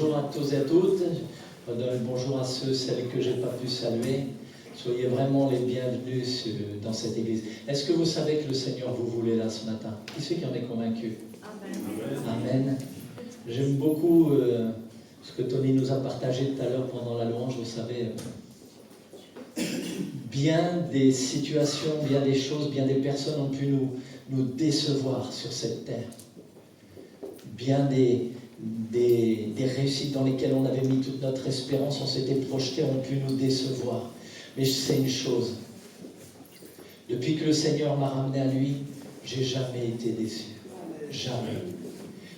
bonjour à tous et à toutes. Je donne bonjour à ceux, celles que je n'ai pas pu saluer. Soyez vraiment les bienvenus dans cette église. Est-ce que vous savez que le Seigneur vous voulait là ce matin? Qui c'est qui en est convaincu? Amen. Amen. J'aime beaucoup ce que Tony nous a partagé tout à l'heure pendant la louange. Vous savez, bien des situations, bien des choses, bien des personnes ont pu nous décevoir sur cette terre. Bien des réussites dans lesquelles on avait mis toute notre espérance, on s'était projeté, ont pu nous décevoir. Mais je sais une chose, depuis que le Seigneur m'a ramené à lui, j'ai jamais été déçu. Jamais.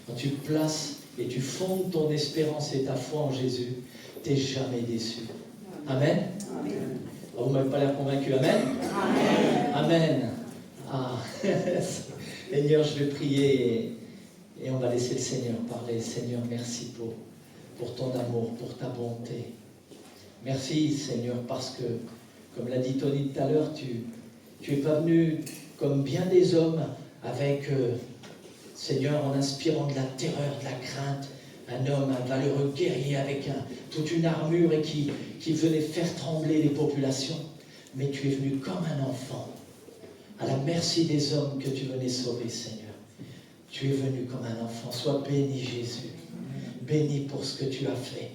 Quand tu places et tu fondes ton espérance et ta foi en Jésus, tu n'es jamais déçu. Amen. Amen. Oh, vous ne m'avez pas l'air convaincu. Amen. Amen. Amen. Ah. Seigneur, je vais prier et on va laisser le Seigneur parler. Seigneur, merci pour ton amour, pour ta bonté. Merci, Seigneur, parce que, comme l'a dit Tony tout à l'heure, tu n'es pas venu comme bien des hommes avec, Seigneur, en inspirant de la terreur, de la crainte, un homme, un valeureux guerrier avec toute une armure et qui venait faire trembler les populations. Mais tu es venu comme un enfant, à la merci des hommes que tu venais sauver, Seigneur. Tu es venu comme un enfant. Sois béni, Jésus. Béni pour ce que tu as fait.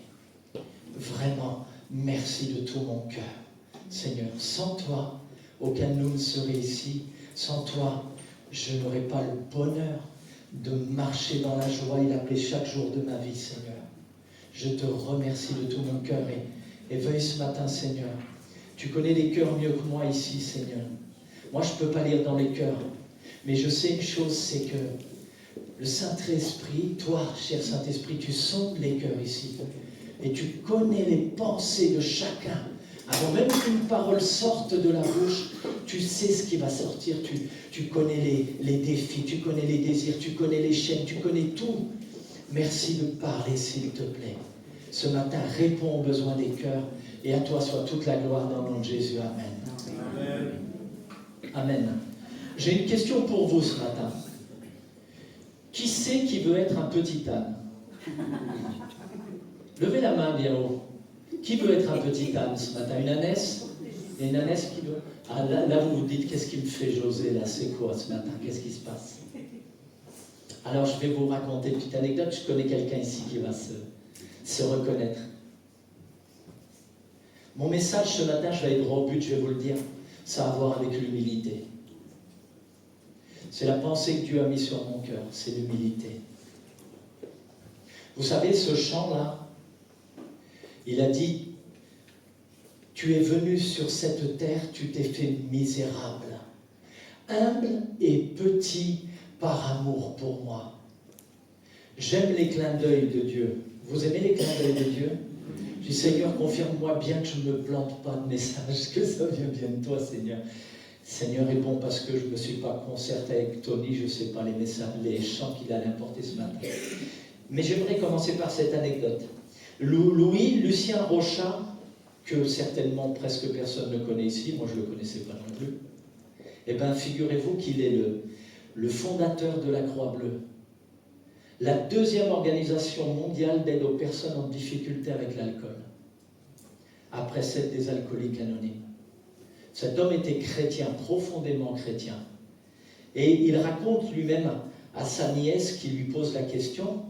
Vraiment, merci de tout mon cœur. Seigneur, sans toi, aucun de nous ne serait ici. Sans toi, je n'aurais pas le bonheur de marcher dans la joie et la paix chaque jour de ma vie, Seigneur. Je te remercie de tout mon cœur et veuille ce matin, Seigneur. Tu connais les cœurs mieux que moi ici, Seigneur. Moi, je ne peux pas lire dans les cœurs. Mais je sais une chose, c'est que le Saint-Esprit, toi, cher Saint-Esprit, tu sondes les cœurs ici. Et tu connais les pensées de chacun. Avant même qu'une parole sorte de la bouche, tu sais ce qui va sortir. Tu connais les défis, tu connais les désirs, tu connais les chaînes, tu connais tout. Merci de parler, s'il te plaît. Ce matin, réponds aux besoins des cœurs. Et à toi soit toute la gloire dans le nom de Jésus. Amen. Amen. Amen. J'ai une question pour vous ce matin. Qui c'est qui veut être un petit âne? Levez la main bien haut. Qui veut être un petit âne ce matin? Une ânesse? Il y a une ânesse qui veut? Ah, là, vous vous dites, qu'est-ce qui me fait José là? C'est quoi ce matin? Qu'est-ce qui se passe? Alors, je vais vous raconter une petite anecdote. Je connais quelqu'un ici qui va se reconnaître. Mon message ce matin, je vais aller droit au but, je vais vous le dire. Ça a à voir avec l'humilité. C'est la pensée que Dieu a mise sur mon cœur, c'est l'humilité. Vous savez, ce chant-là, il a dit, tu es venu sur cette terre, tu t'es fait misérable, humble et petit par amour pour moi. J'aime les clins d'œil de Dieu. Vous aimez les clins d'œil de Dieu? Je dis, Seigneur, confirme-moi bien que je ne me plante pas de message, que ça vient bien de toi, Seigneur. Seigneur est bon parce que je ne me suis pas concerté avec Tony, je ne sais pas les messages, les chants qu'il allait apporter ce matin. Mais j'aimerais commencer par cette anecdote. Lucien Rochat, que certainement presque personne ne connaît ici, moi je ne le connaissais pas non plus, eh bien figurez-vous qu'il est le fondateur de la Croix-Bleue, la deuxième organisation mondiale d'aide aux personnes en difficulté avec l'alcool, après celle des alcooliques anonymes. Cet homme était chrétien, profondément chrétien. Et il raconte lui-même à sa nièce qui lui pose la question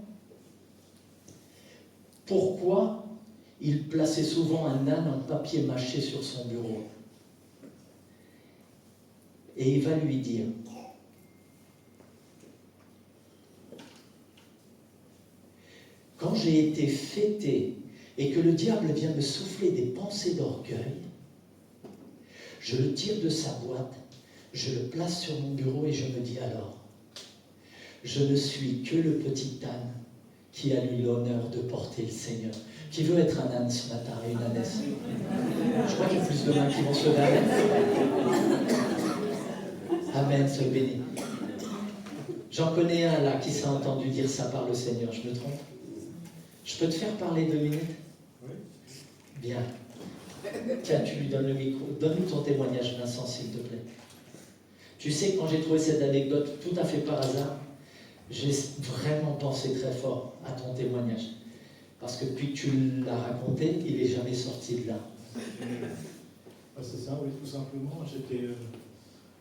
pourquoi il plaçait souvent un âne en papier mâché sur son bureau. Et il va lui dire quand j'ai été fêté et que le diable vient me souffler des pensées d'orgueil, je le tire de sa boîte, je le place sur mon bureau et je me dis alors, je ne suis que le petit âne qui a eu l'honneur de porter le Seigneur. Qui veut être un âne ce matin et une ânesse? Je crois qu'il y a plus de mains qui vont se lever. Amen, soyez bénis. J'en connais un là qui s'est entendu dire ça par le Seigneur, je me trompe? Je peux te faire parler 2 minutes? Oui. Bien. Tiens, tu lui donnes le micro. Donne-lui ton témoignage, Vincent, s'il te plaît. Tu sais, quand j'ai trouvé cette anecdote tout à fait par hasard, j'ai vraiment pensé très fort à ton témoignage. Parce que depuis que tu l'as raconté, il n'est jamais sorti de là. C'est ça, oui, tout simplement. J'étais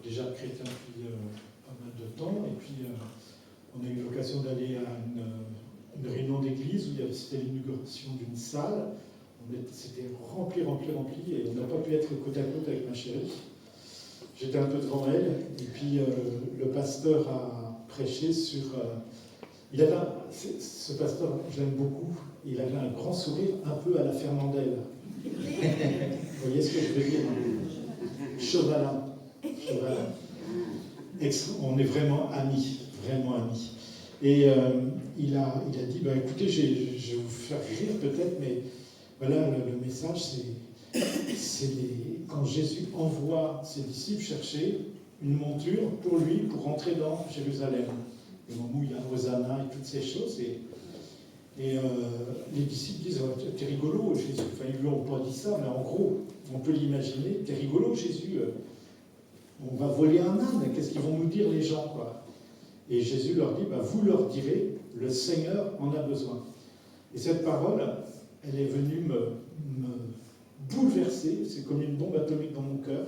déjà chrétien depuis pas mal de temps, et puis on a eu l'occasion d'aller à une réunion d'église où c'était l'inauguration d'une salle. C'était rempli, et on n'a pas pu être côte à côte avec ma chérie. J'étais un peu devant elle, et puis le pasteur a prêché sur... ce pasteur, je l'aime beaucoup, il avait un grand sourire, un peu à la Fernandelle. Vous voyez ce que je veux dire? Chevalin. On est vraiment amis, Et il a dit, écoutez, je vais vous faire rire peut-être, mais voilà, le message, c'est quand Jésus envoie ses disciples chercher une monture pour lui, pour rentrer dans Jérusalem. Le moment où il y a Hosanna et toutes ces choses. Et les disciples disent, t'es rigolo, Jésus. Enfin, ils lui ont pas dit ça, mais en gros, on peut l'imaginer. T'es rigolo, Jésus. On va voler un âne. Qu'est-ce qu'ils vont nous dire, les gens, quoi? Et Jésus leur dit, vous leur direz, le Seigneur en a besoin. Et cette parole, elle est venue me bouleverser. C'est comme une bombe atomique dans mon cœur.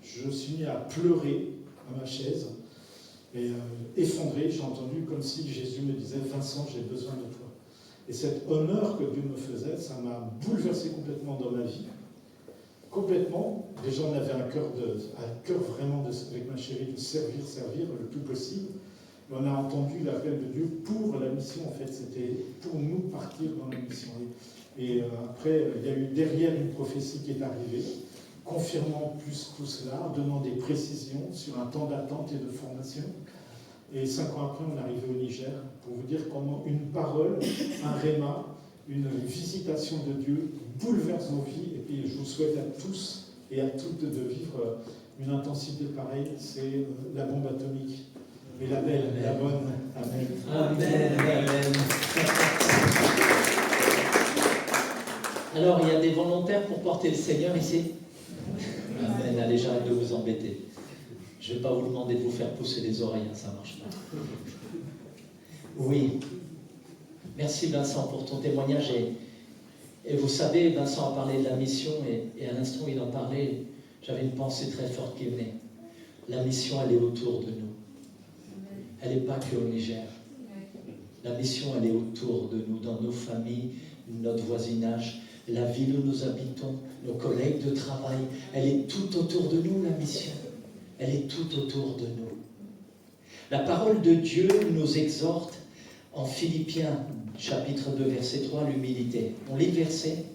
Je suis mis à pleurer à ma chaise. Et effondré, j'ai entendu comme si Jésus me disait, Vincent, j'ai besoin de toi. Et cet honneur que Dieu me faisait, ça m'a bouleversé complètement dans ma vie. Complètement. Déjà, on avait un cœur vraiment, avec ma chérie, de servir le plus possible. Mais on a entendu l'appel de Dieu pour la mission, en fait. C'était pour nous partir dans la mission. Et après, il y a eu derrière une prophétie qui est arrivée, confirmant plus tout cela, donnant des précisions sur un temps d'attente et de formation. Et 5 ans après, on est arrivé au Niger, pour vous dire comment une parole, un réma, une visitation de Dieu bouleverse nos vies. Et puis je vous souhaite à tous et à toutes de vivre une intensité pareille. C'est la bombe atomique. Mais la belle, la bonne. Amen. Amen, amen. Alors, il y a des volontaires pour porter le Seigneur ici? Amen. Allez, j'arrête de vous embêter. Je ne vais pas vous demander de vous faire pousser les oreilles, ça ne marche pas. Oui. Merci Vincent pour ton témoignage. Et vous savez, Vincent a parlé de la mission et à l'instant où il en parlait, j'avais une pensée très forte qui venait. La mission, elle est autour de nous. Elle n'est pas que au Niger. La mission, elle est autour de nous, dans nos familles, notre voisinage, la ville où nous habitons, nos collègues de travail. Elle est tout autour de nous, la mission. Elle est tout autour de nous. La parole de Dieu nous exhorte en Philippiens, chapitre 2, verset 3, l'humilité. On lit le verset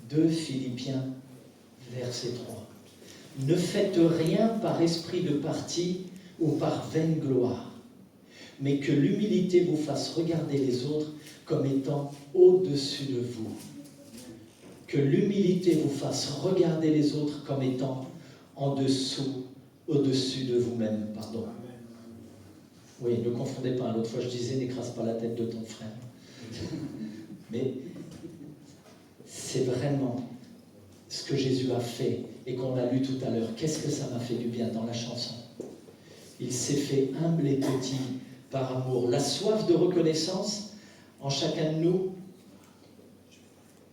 2 Philippiens, verset 3. Ne faites rien par esprit de parti ou par vaine gloire, mais que l'humilité vous fasse regarder les autres comme étant au-dessus de vous. Que l'humilité vous fasse regarder les autres comme étant au-dessus de vous-même. Pardon. Oui, ne confondez pas. L'autre fois, je disais, n'écrase pas la tête de ton frère. Mais c'est vraiment ce que Jésus a fait et qu'on a lu tout à l'heure. Qu'est-ce que ça m'a fait du bien dans la chanson? Il s'est fait humble et petit par amour. La soif de reconnaissance en chacun de nous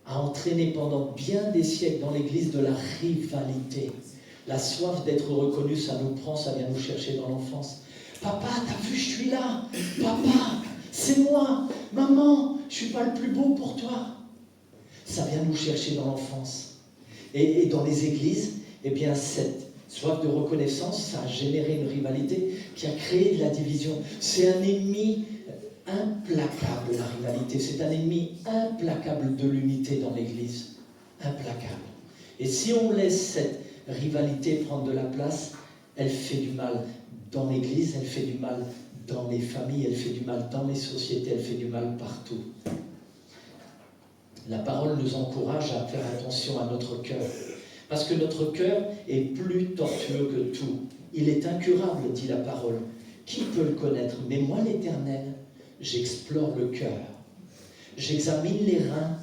a entraîné pendant bien des siècles dans l'Église de la rivalité. La soif d'être reconnu, ça nous prend, ça vient nous chercher dans l'enfance. Papa, t'as vu, je suis là. Papa, c'est moi. Maman, je suis pas le plus beau pour toi. Ça vient nous chercher dans l'enfance. Et dans les églises, eh bien, cette soif de reconnaissance, ça a généré une rivalité qui a créé de la division. C'est un ennemi implacable, la rivalité. C'est un ennemi implacable de l'unité dans l'Église. Implacable. Et si on laisse cette rivalité prendre de la place, elle fait du mal dans l'Église, elle fait du mal dans les familles, elle fait du mal dans les sociétés, elle fait du mal partout. La parole nous encourage à faire attention à notre cœur. Parce que notre cœur est plus tortueux que tout. Il est incurable, dit la parole. Qui peut le connaître? Mais moi, l'Éternel, j'explore le cœur. J'examine les reins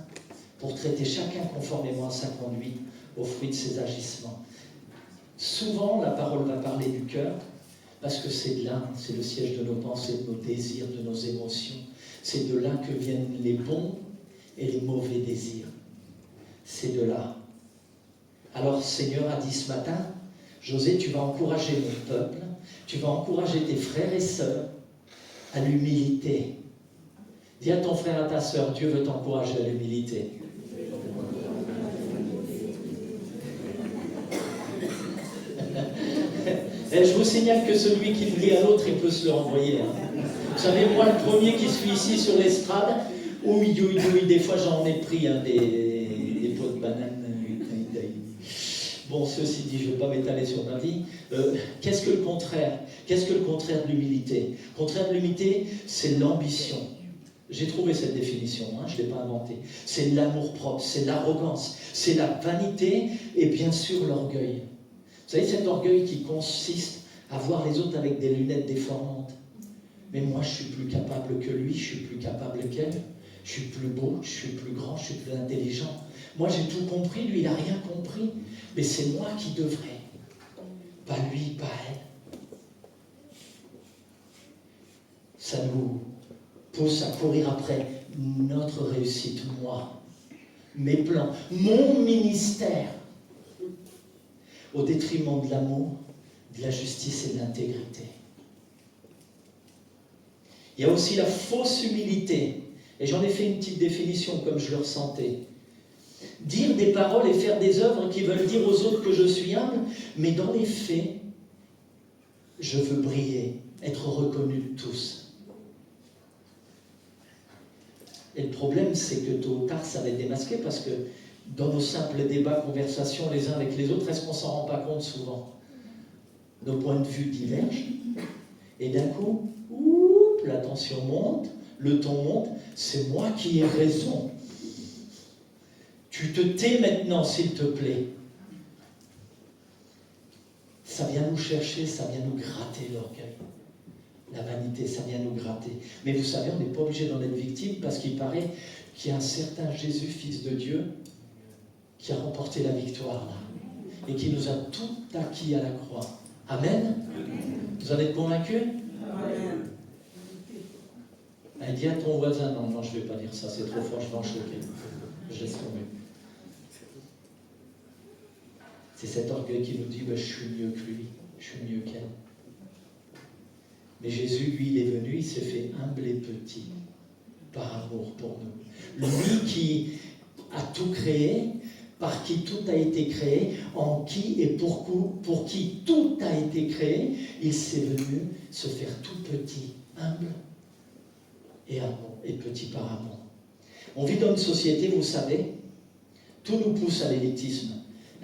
pour traiter chacun conformément à sa conduite, au fruit de ses agissements. Souvent, la parole va parler du cœur, Parce que c'est là, c'est le siège de nos pensées, de nos désirs, de nos émotions. C'est de là que viennent les bons et les mauvais désirs. C'est de là. Alors Seigneur a dit ce matin, José, tu vas encourager mon peuple, tu vas encourager tes frères et sœurs à l'humilité. Dis à ton frère et à ta sœur, Dieu veut t'encourager à l'humilité. Et je vous signale que celui qui prie à l'autre, il peut se le renvoyer. Vous savez, moi, le premier qui suis ici sur l'estrade, oui, des fois j'en ai pris des pots de banane. Bon, ceci dit, je ne vais pas m'étaler sur ma vie. Qu'est-ce que le contraire? Qu'est-ce que le contraire de l'humilité? Le contraire de l'humilité, c'est l'ambition. J'ai trouvé cette définition, je ne l'ai pas inventée. C'est l'amour-propre, c'est l'arrogance, c'est la vanité et bien sûr l'orgueil. Vous savez, cet orgueil qui consiste à voir les autres avec des lunettes déformantes. Mais moi, je suis plus capable que lui, je suis plus capable qu'elle, je suis plus beau, je suis plus grand, je suis plus intelligent. Moi, j'ai tout compris, lui, il n'a rien compris. Mais c'est moi qui devrais. Pas lui, pas elle. Ça nous pousse à courir après notre réussite, moi, mes plans, mon ministère, au détriment de l'amour, de la justice et de l'intégrité. Il y a aussi la fausse humilité. Et j'en ai fait une petite définition comme je le ressentais. Dire des paroles et faire des œuvres qui veulent dire aux autres que je suis humble, mais dans les faits, je veux briller, être reconnu de tous. Et le problème, c'est que tôt ou tard, ça va être démasqué parce que dans nos simples débats, conversations les uns avec les autres, est-ce qu'on s'en rend pas compte souvent? Nos points de vue divergent et d'un coup, la tension monte, le ton monte, c'est moi qui ai raison. Tu te tais maintenant, s'il te plaît. Ça vient nous chercher, ça vient nous gratter l'orgueil. La vanité, ça vient nous gratter. Mais vous savez, on n'est pas obligé d'en être victime parce qu'il paraît qu'il y a un certain Jésus, Fils de Dieu, qui a remporté la victoire là et qui nous a tout acquis à la croix. Amen. Vous en êtes convaincus? Amen. Dis à ton voisin, non, je ne vais pas dire ça, c'est trop fort, je vais en choquer. Je laisse tomber. C'est cet orgueil qui nous dit, je suis mieux que lui, je suis mieux qu'elle. Mais Jésus, lui, il est venu, il s'est fait humble et petit, par amour pour nous. Lui qui a tout créé, par qui tout a été créé, en qui et pour qui tout a été créé, il s'est venu se faire tout petit, humble et amour, et petit par amour. On vit dans une société, vous savez, tout nous pousse à l'élitisme.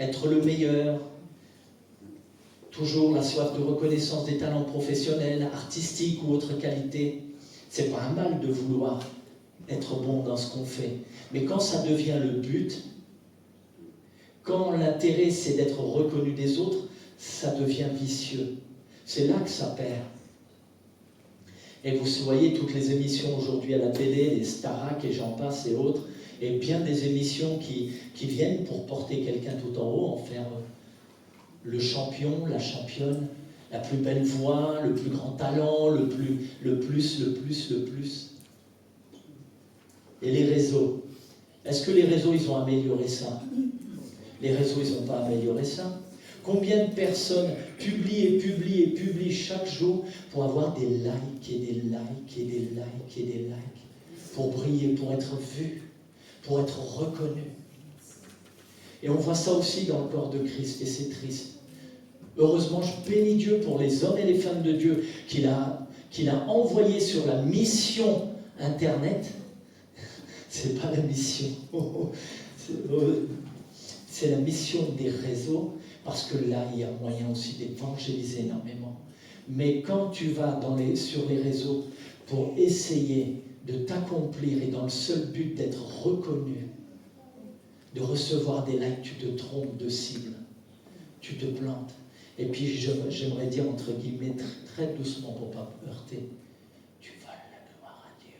Être le meilleur, toujours la soif de reconnaissance des talents professionnels, artistiques ou autres qualités. C'est pas un mal de vouloir être bon dans ce qu'on fait. Mais quand ça devient le but, quand l'intérêt c'est d'être reconnu des autres, ça devient vicieux. C'est là que ça perd. Et vous voyez toutes les émissions aujourd'hui à la télé, les Starac et j'en passe et autres, et bien des émissions qui viennent pour porter quelqu'un tout en haut, en faire le champion, la championne, la plus belle voix, le plus grand talent, le plus. Et les réseaux. Est-ce que les réseaux, ils ont amélioré ça? Les réseaux, ils n'ont pas amélioré ça. Combien de personnes publient chaque jour pour avoir des likes et des likes et des likes et des likes, pour briller, pour être vu, pour être reconnu. Et on voit ça aussi dans le corps de Christ, et c'est triste. Heureusement, je bénis Dieu pour les hommes et les femmes de Dieu qu'il a envoyés sur la mission Internet. C'est pas la mission. C'est la mission des réseaux, parce que là, il y a moyen aussi d'évangéliser énormément. Mais quand tu vas sur les réseaux pour essayer de t'accomplir et dans le seul but d'être reconnu, de recevoir des likes, tu te trompes de cible, tu te plantes. Et puis j'aimerais dire entre guillemets très, très doucement pour ne pas heurter, tu voles la gloire à Dieu.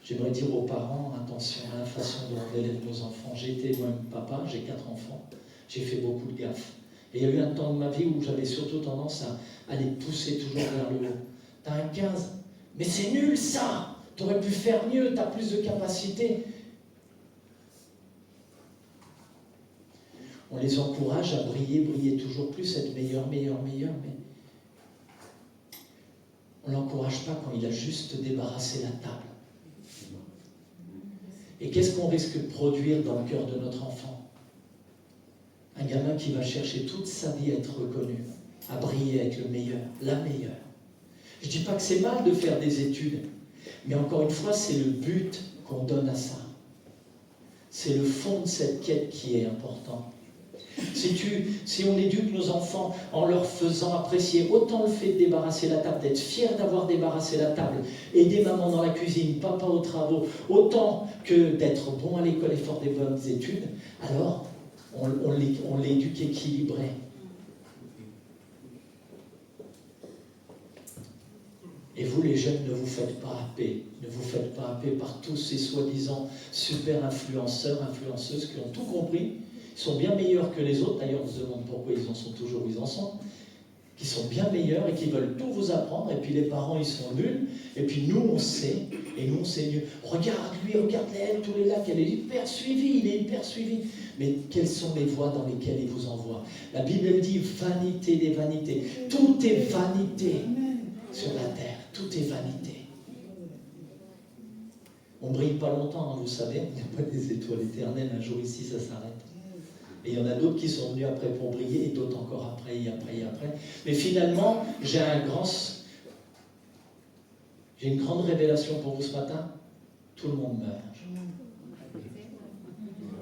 J'aimerais dire aux parents, attention à la fin façon dont on élève nos enfants. J'ai été moi-même papa, j'ai 4 enfants, j'ai fait beaucoup de gaffes. Et il y a eu un temps de ma vie où j'avais surtout tendance à les pousser toujours vers le haut. T'as un 15, mais c'est nul ça! T'aurais pu faire mieux, t'as plus de capacité. On les encourage à briller, briller toujours plus, être meilleur, meilleur, meilleur, mais on ne l'encourage pas quand il a juste débarrassé la table. Et qu'est-ce qu'on risque de produire dans le cœur de notre enfant? Un gamin qui va chercher toute sa vie à être reconnu, à briller, à être le meilleur, la meilleure. Je ne dis pas que c'est mal de faire des études, mais encore une fois, c'est le but qu'on donne à ça. C'est le fond de cette quête qui est important. Si on éduque nos enfants en leur faisant apprécier autant le fait de débarrasser la table, d'être fier d'avoir débarrassé la table, aider maman dans la cuisine, papa aux travaux, autant que d'être bon à l'école et faire des bonnes études, alors on l'éduque équilibré. Et vous les jeunes, ne vous faites pas happer. Ne vous faites pas happer par tous ces soi-disant super influenceurs, influenceuses qui ont tout compris. Ils sont bien meilleurs que les autres, d'ailleurs on se demande pourquoi ils en sont toujours où ils en sont, qui sont bien meilleurs et qui veulent tout vous apprendre, et puis les parents ils sont nuls, et puis nous on sait, et nous on sait mieux. Regarde lui, regarde elle, tous les lacs, elle est hyper suivie, il est hyper suivi. Mais quelles sont les voies dans lesquelles il vous envoie? La Bible elle dit vanité des vanités. Tout est vanité sur la terre, tout est vanité. On ne brille pas longtemps, hein, vous savez, on n'est pas des étoiles éternelles, un jour ici ça s'arrête. Et il y en a d'autres qui sont venus après pour briller, et d'autres encore après, et après, et après. Mais finalement, j'ai une grande révélation pour vous ce matin. Tout le monde meurt.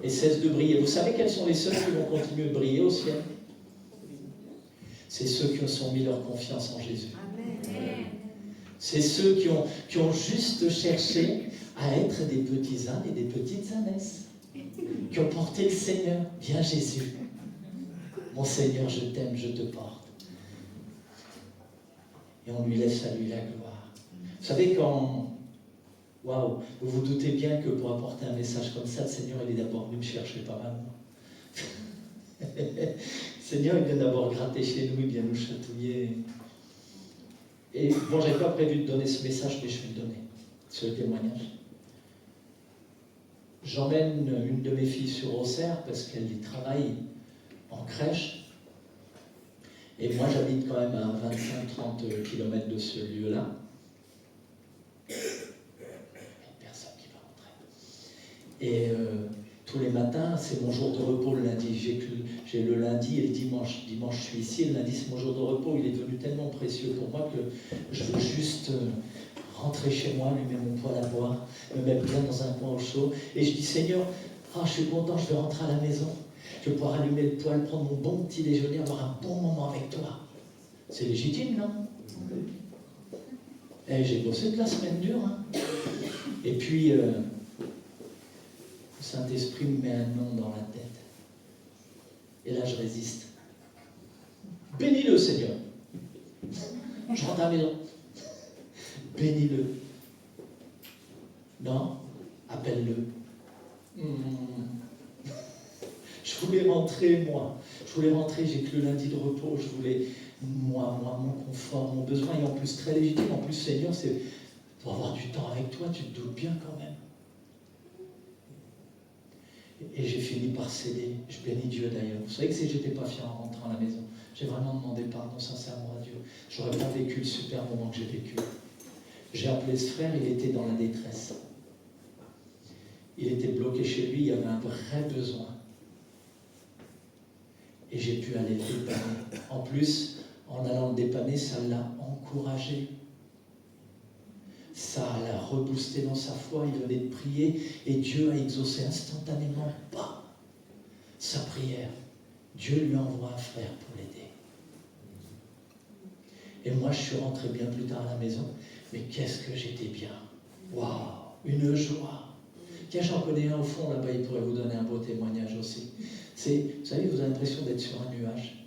Et cesse de briller. Vous savez quels sont les seuls qui vont continuer de briller au ciel? C'est ceux qui ont mis leur confiance en Jésus. C'est ceux qui ont juste cherché à être des petits ânes et des petites ânesses, qui ont porté le Seigneur. Viens Jésus, mon Seigneur, je t'aime, je te porte. Et on lui laisse à lui la gloire. Vous savez, waouh, vous vous doutez bien que pour apporter un message comme ça, le Seigneur, il est d'abord venu me chercher pas mal. Le Seigneur, il vient d'abord gratter chez nous, il vient nous chatouiller. Et bon, j'avais pas prévu de donner ce message, mais je vais le donner, ce témoignage. J'emmène une de mes filles sur Auxerre parce qu'elle y travaille en crèche. Et moi, j'habite quand même à 25-30 km de ce lieu-là. Il n'y a personne qui va rentrer. Et tous les matins, c'est mon jour de repos le lundi. J'ai le lundi et le dimanche. Dimanche, je suis ici. Le lundi, c'est mon jour de repos. Il est devenu tellement précieux pour moi que je veux juste rentrer chez moi, allumer mon poêle à boire, me mettre bien dans un coin au chaud. Et je dis, Seigneur, je suis content, je vais rentrer à la maison. Je vais pouvoir allumer le poêle, prendre mon bon petit déjeuner, avoir un bon moment avec toi. C'est légitime, non? Et j'ai bossé de la semaine dure. Hein. Et puis, le Saint-Esprit me met un nom dans la tête. Et là, je résiste. Bénis-le, Seigneur. Je rentre à la maison. Bénis-le. Non, appelle-le. Je voulais rentrer, moi. Je voulais rentrer, j'ai que le lundi de repos. Je voulais, moi, mon confort, mon besoin. Et en plus, très légitime. En plus, Seigneur, c'est pour avoir du temps avec toi, tu te doutes bien quand même. Et j'ai fini par céder. Je bénis Dieu d'ailleurs. Vous savez que si j'étais pas fier en rentrant à la maison, j'ai vraiment demandé pardon sincèrement à Dieu. J'aurais pas vécu le super moment que j'ai vécu. J'ai appelé ce frère, il était dans la détresse. Il était bloqué chez lui, il y avait un vrai besoin. Et j'ai pu aller le dépanner. En plus, en allant le dépanner, ça l'a encouragé. Ça l'a reboosté dans sa foi, il venait de prier et Dieu a exaucé instantanément sa prière. Dieu lui envoie un frère pour l'aider. Et moi, je suis rentré bien plus tard à la maison, mais qu'est-ce que j'étais bien. Waouh, une joie. Tiens, j'en connais un au fond là-bas, il pourrait vous donner un beau témoignage aussi. Vous savez, vous avez l'impression d'être sur un nuage.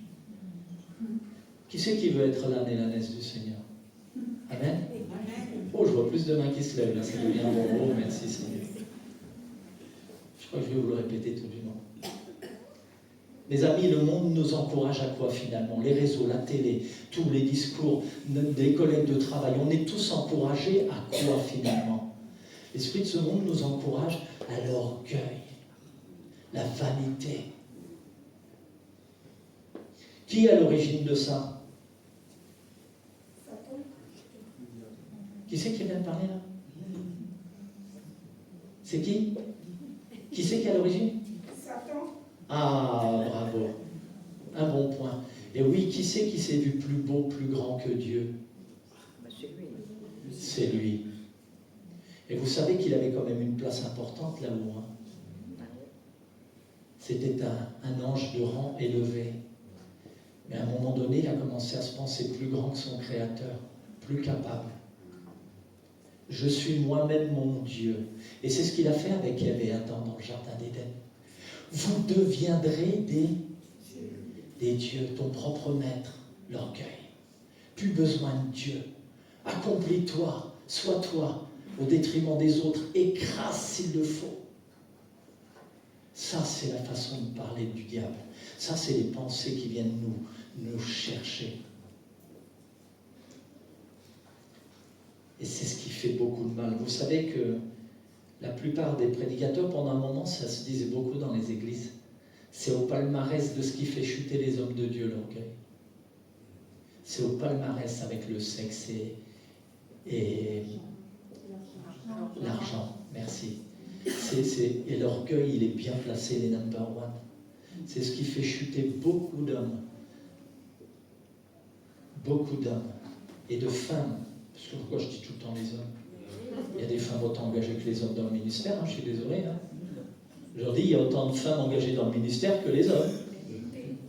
Qui c'est qui veut être l'âne et l'ânesse du Seigneur? Amen. Oh, je vois plus de mains qui se lèvent, là, ça devient bon. Oh, merci Seigneur. crois que je vais vous le répéter tout du long. Mes amis, le monde nous encourage à quoi finalement? Les réseaux, la télé, tous les discours des collègues de travail, on est tous encouragés à quoi finalement? L'esprit de ce monde nous encourage à l'orgueil, la vanité. Qui est à l'origine de ça? Qui c'est qui vient de parler là? C'est qui? Qui c'est qui est à l'origine? Satan. Ah, bravo. Un bon point. Et oui, qui c'est qui s'est vu plus beau, plus grand que Dieu? C'est lui. Et vous savez qu'il avait quand même une place importante là-haut. Hein? C'était un ange de rang élevé. Mais à un moment donné, il a commencé à se penser plus grand que son Créateur, plus capable. Je suis moi-même mon Dieu. Et c'est ce qu'il a fait avec Ève et Adam dans le jardin d'Éden. Vous deviendrez des dieux, ton propre maître, l'orgueil. Plus besoin de Dieu. Accomplis-toi, sois toi, au détriment des autres. Écrase s'il le faut. Ça, c'est la façon de parler du diable. Ça, c'est les pensées qui viennent nous chercher. Et c'est ce qui fait beaucoup de mal. Vous savez que la plupart des prédicateurs, pendant un moment, ça se disait beaucoup dans les églises. C'est au palmarès de ce qui fait chuter les hommes de Dieu, l'orgueil. C'est au palmarès avec le sexe et l'argent. Merci. Et l'orgueil, il est bien placé, les number one. C'est ce qui fait chuter beaucoup d'hommes. Beaucoup d'hommes. Et de femmes. Parce que pourquoi je dis tout le temps les hommes? Il y a des femmes autant engagées que les hommes dans le ministère, hein, je suis désolé. Hein. Aujourd'hui, il y a autant de femmes engagées dans le ministère que les hommes.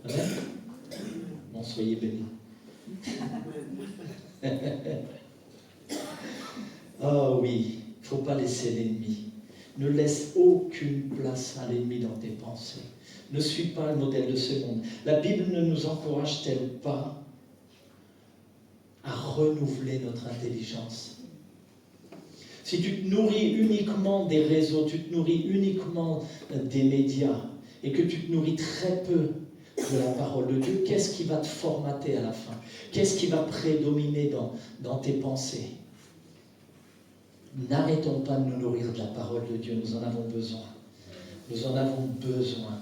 Amen. Bon, soyez bénis. Oh oui, il ne faut pas laisser l'ennemi. Ne laisse aucune place à l'ennemi dans tes pensées. Ne suis pas le modèle de ce monde. La Bible ne nous encourage-t-elle pas à renouveler notre intelligence? Si tu te nourris uniquement des réseaux, tu te nourris uniquement des médias et que tu te nourris très peu de la parole de Dieu, qu'est-ce qui va te formater à la fin? Qu'est-ce qui va prédominer dans tes pensées? N'arrêtons pas de nous nourrir de la parole de Dieu, nous en avons besoin. Nous en avons besoin.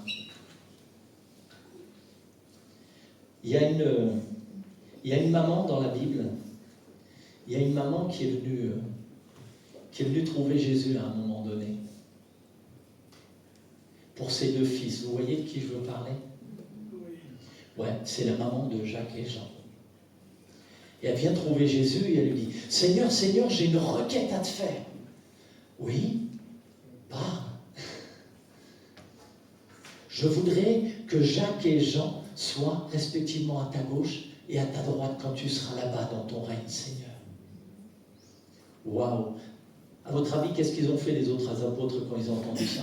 Il y a une maman dans la Bible, il y a une maman qui est venue trouver Jésus à un moment donné. Pour ses deux fils. Vous voyez de qui je veux parler? Ouais, c'est la maman de Jacques et Jean. Et elle vient trouver Jésus et elle lui dit, « Seigneur, Seigneur, j'ai une requête à te faire. » Oui, parle. Je voudrais que Jacques et Jean soient respectivement à ta gauche et à ta droite quand tu seras là-bas dans ton règne, Seigneur. Waouh! À votre avis, qu'est-ce qu'ils ont fait les autres apôtres quand ils ont entendu ça?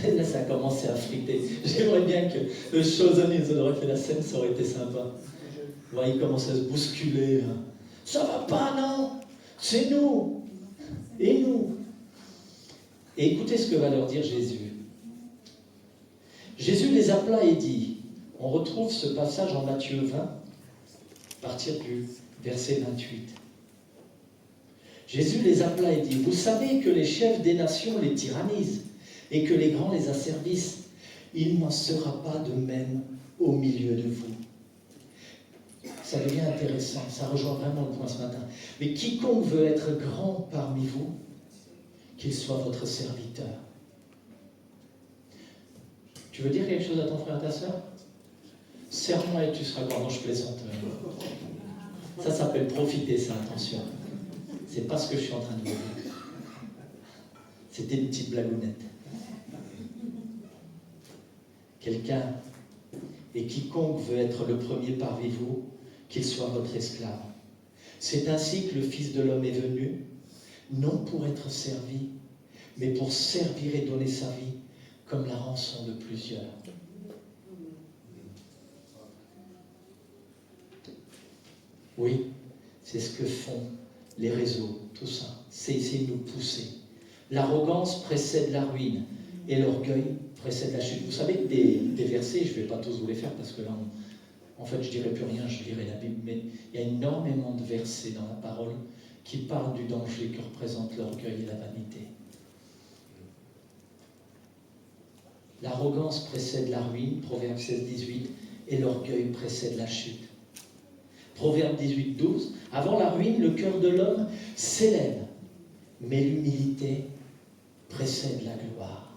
Là, ça a commencé à friter. J'aimerais bien que le Chosen, ils auraient fait la scène, ça aurait été sympa. Ouais, ils commencent à se bousculer. Hein. Ça va pas, non? C'est nous. Et nous. Et écoutez ce que va leur dire Jésus. Jésus les appela et dit, on retrouve ce passage en Matthieu 20, à partir du verset 28. Jésus les appela et dit, vous savez que les chefs des nations les tyrannisent et que les grands les asservissent. Il n'en sera pas de même au milieu de vous. Ça devient intéressant, ça rejoint vraiment le point ce matin. Mais quiconque veut être grand parmi vous, qu'il soit votre serviteur. Tu veux dire quelque chose à ton frère, à ta sœur? Serre-moi et tu seras grand. Non, je plaisante. Ça s'appelle profiter, ça, attention. C'est pas ce que je suis en train de vous dire. C'était une petite blagounette. Quelqu'un, et quiconque veut être le premier parmi vous, qu'il soit votre esclave. C'est ainsi que le Fils de l'homme est venu, non pour être servi, mais pour servir et donner sa vie comme la rançon de plusieurs. Oui, c'est ce que font les réseaux, tout ça. C'est essayer de nous pousser. L'arrogance précède la ruine et l'orgueil précède la chute. Vous savez que des versets, je ne vais pas tous vous les faire parce que là, en fait, je ne dirai plus rien, je lirai la Bible, mais il y a énormément de versets dans la parole qui parlent du danger que représente l'orgueil et la vanité. L'arrogance précède la ruine, Proverbe 16-18, et l'orgueil précède la chute. Proverbe 18-12, avant la ruine, le cœur de l'homme s'élève, mais l'humilité précède la gloire.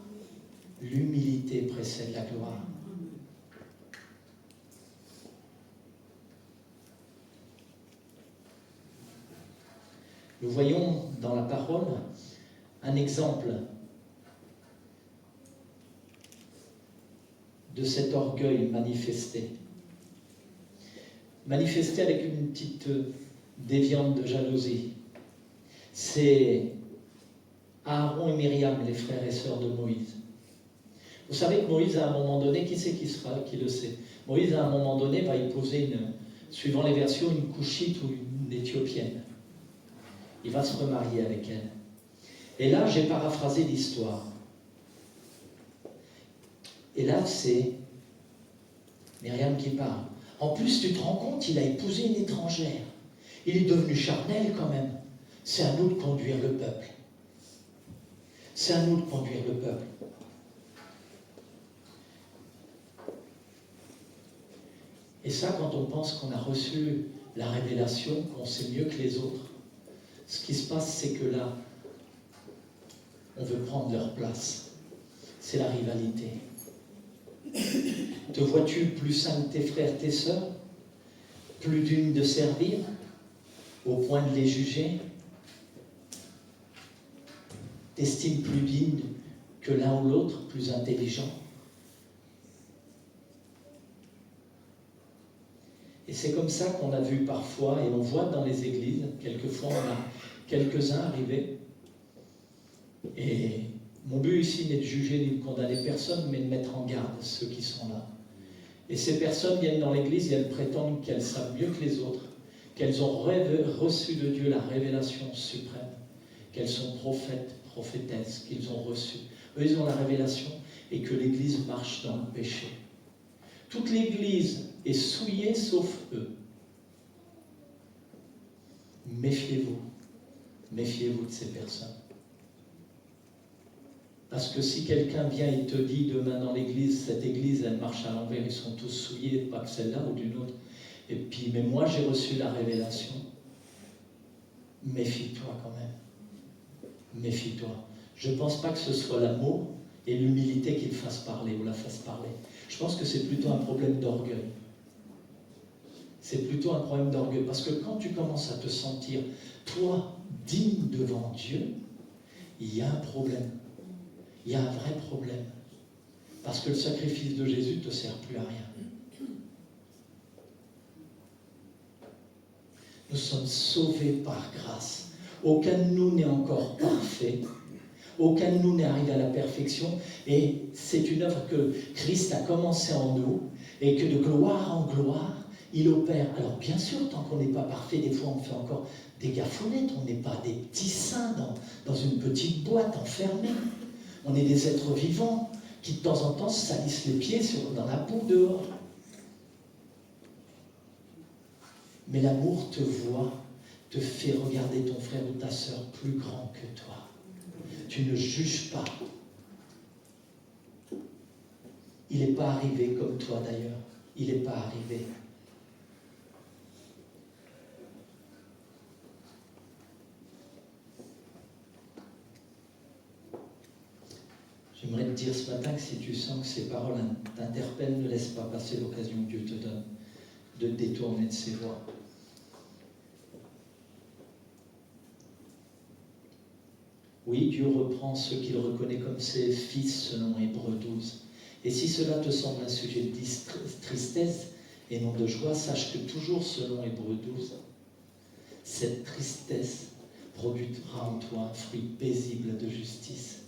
L'humilité précède la gloire. Nous voyons dans la parole un exemple de cet orgueil manifesté. Manifesté avec une petite déviante de jalousie. C'est Aaron et Myriam, les frères et sœurs de Moïse. Vous savez que Moïse, à un moment donné, qui c'est qui le sait? Moïse, à un moment donné, va épouser, suivant les versions, une Couchite ou une Éthiopienne. Il va se remarier avec elle. Et là, j'ai paraphrasé l'histoire. Et là, c'est Myriam qui parle. En plus, tu te rends compte, il a épousé une étrangère. Il est devenu charnel quand même. C'est à nous de conduire le peuple. C'est à nous de conduire le peuple. Et ça, quand on pense qu'on a reçu la révélation, qu'on sait mieux que les autres, ce qui se passe, c'est que là, on veut prendre leur place. C'est la rivalité. Te vois-tu plus saint que tes frères, tes sœurs, plus digne de servir, au point de les juger? T'estimes plus digne que l'un ou l'autre, plus intelligent? Et c'est comme ça qu'on a vu parfois, et on voit dans les églises, quelquefois on a quelques-uns arriver. Et mon but ici n'est de juger ni de condamner personne, mais de mettre en garde ceux qui sont là. Et ces personnes viennent dans l'église et elles prétendent qu'elles savent mieux que les autres, qu'elles ont reçu de Dieu la révélation suprême, qu'elles sont prophètes, prophétesses, qu'ils ont reçu. Eux, ils ont la révélation et que l'église marche dans le péché. Toute l'église est souillée sauf eux. Méfiez-vous. Méfiez-vous de ces personnes. Parce que si quelqu'un vient et te dit demain dans l'église, cette église, elle marche à l'envers, ils sont tous souillés, pas que celle-là ou d'une autre. Et puis, mais moi j'ai reçu la révélation. Méfie-toi quand même. Méfie-toi. Je ne pense pas que ce soit l'amour et l'humilité qui le fassent parler ou la fassent parler. Je pense que c'est plutôt un problème d'orgueil. C'est plutôt un problème d'orgueil. Parce que quand tu commences à te sentir, toi, digne devant Dieu, il y a un problème. Il y a un vrai problème. Parce que le sacrifice de Jésus ne te sert plus à rien. Nous sommes sauvés par grâce. Aucun de nous n'est encore parfait. Aucun de nous n'est arrivé à la perfection. Et c'est une œuvre que Christ a commencé en nous et que de gloire en gloire, il opère. Alors bien sûr, tant qu'on n'est pas parfait, des fois on fait encore des gaffonnettes. On n'est pas des petits saints dans une petite boîte enfermée. On est des êtres vivants qui de temps en temps se salissent les pieds dans la boue dehors. Mais l'amour te voit, te fait regarder ton frère ou ta sœur plus grand que toi. Tu ne juges pas. Il n'est pas arrivé comme toi d'ailleurs. Il n'est pas arrivé. J'aimerais te dire ce matin que si tu sens que ces paroles t'interpellent, ne laisse pas passer l'occasion que Dieu te donne de te détourner de ses voies. Oui, Dieu reprend ceux qu'il reconnaît comme ses fils selon Hébreux 12. Et si cela te semble un sujet de tristesse et non de joie, sache que toujours selon Hébreux 12, cette tristesse produira en toi un fruit paisible de justice.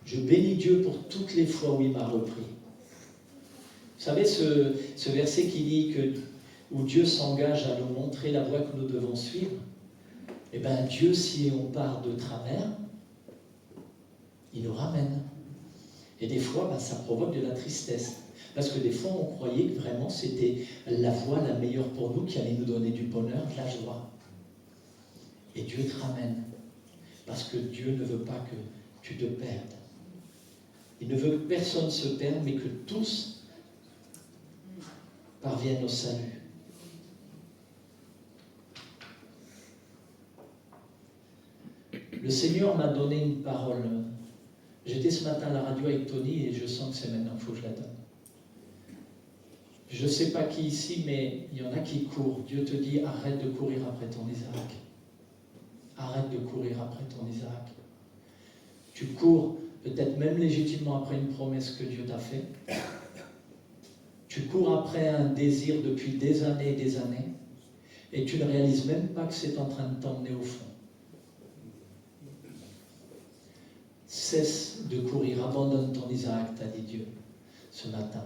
Je bénis Dieu pour toutes les fois où il m'a repris. Vous savez, ce verset qui dit où Dieu s'engage à nous montrer la voie que nous devons suivre, eh bien Dieu, si on part de travers, il nous ramène. Et des fois, ça provoque de la tristesse. Parce que des fois, on croyait que vraiment c'était la voie la meilleure pour nous, qui allait nous donner du bonheur, de la joie. Et Dieu te ramène. Parce que Dieu ne veut pas que tu te perdes. Il ne veut que personne se perde, mais que tous parviennent au salut. Le Seigneur m'a donné une parole. J'étais ce matin à la radio avec Tony et je sens que c'est maintenant qu'il faut que je la donne. Je ne sais pas qui ici, mais il y en a qui courent. Dieu te dit, arrête de courir après ton Isaac. Arrête de courir après ton Isaac. Tu cours peut-être même légitimement après une promesse que Dieu t'a faite. Tu cours après un désir depuis des années et tu ne réalises même pas que c'est en train de t'emmener au fond. Cesse de courir, abandonne ton Isaac, t'a dit Dieu ce matin.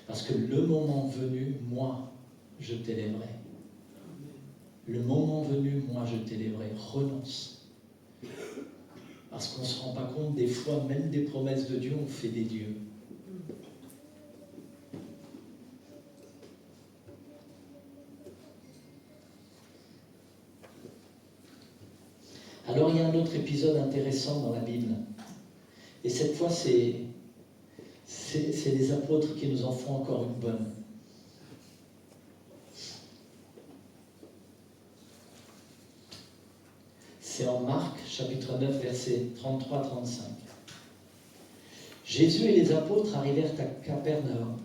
Parce que le moment venu, moi, je t'élèverai. Le moment venu, moi, je t'élèverai. Renonce. Parce qu'on ne se rend pas compte, des fois, même des promesses de Dieu, on fait des dieux. Alors, il y a un autre épisode intéressant dans la Bible. Et cette fois, c'est les apôtres qui nous en font encore une bonne. C'est en Marc, chapitre 9, versets 33-35. Jésus et les apôtres arrivèrent à Capernaum.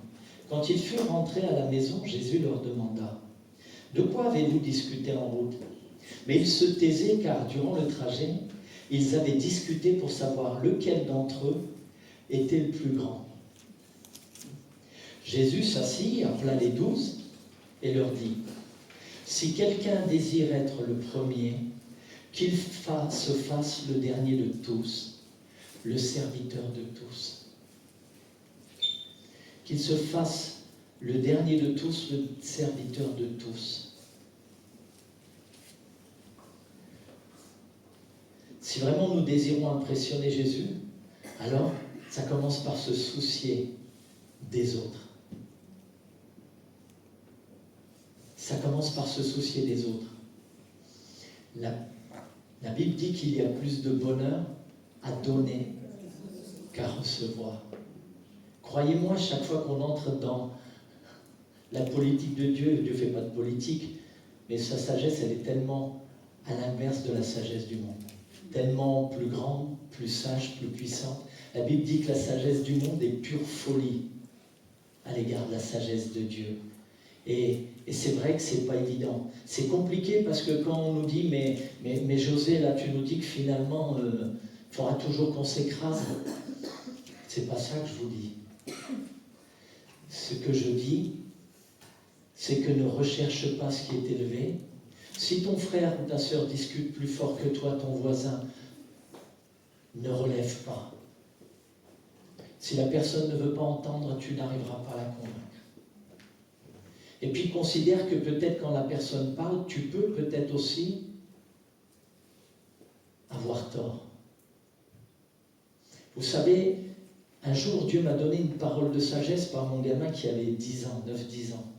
Quand ils furent rentrés à la maison, Jésus leur demanda « De quoi avez-vous discuté en route ?» Mais ils se taisaient car durant le trajet, ils avaient discuté pour savoir lequel d'entre eux était le plus grand. Jésus s'assit, appela les 12 et leur dit « Si quelqu'un désire être le premier, qu'il se fasse le dernier de tous, le serviteur de tous. » Qu'il se fasse le dernier de tous, le serviteur de tous. Si vraiment nous désirons impressionner Jésus, alors ça commence par se soucier des autres. Ça commence par se soucier des autres. La Bible dit qu'il y a plus de bonheur à donner qu'à recevoir. Croyez-moi, chaque fois qu'on entre dans la politique de Dieu, Dieu ne fait pas de politique, mais sa sagesse, elle est tellement à l'inverse de la sagesse du monde. Tellement plus grande, plus sage, plus puissante. La Bible dit que la sagesse du monde est pure folie à l'égard de la sagesse de Dieu. Et c'est vrai que c'est pas évident. C'est compliqué parce que quand on nous dit mais José, là tu nous dis que finalement il faudra toujours qu'on s'écrase. C'est pas ça que je vous dis. Ce que je dis, c'est que ne recherche pas ce qui est élevé. Si ton frère ou ta sœur discute plus fort que toi, ton voisin, ne relève pas. Si la personne ne veut pas entendre, tu n'arriveras pas à la convaincre. Et puis considère que peut-être quand la personne parle, tu peux peut-être aussi avoir tort. Vous savez, un jour Dieu m'a donné une parole de sagesse par mon gamin qui avait 10 ans, 9-10 ans.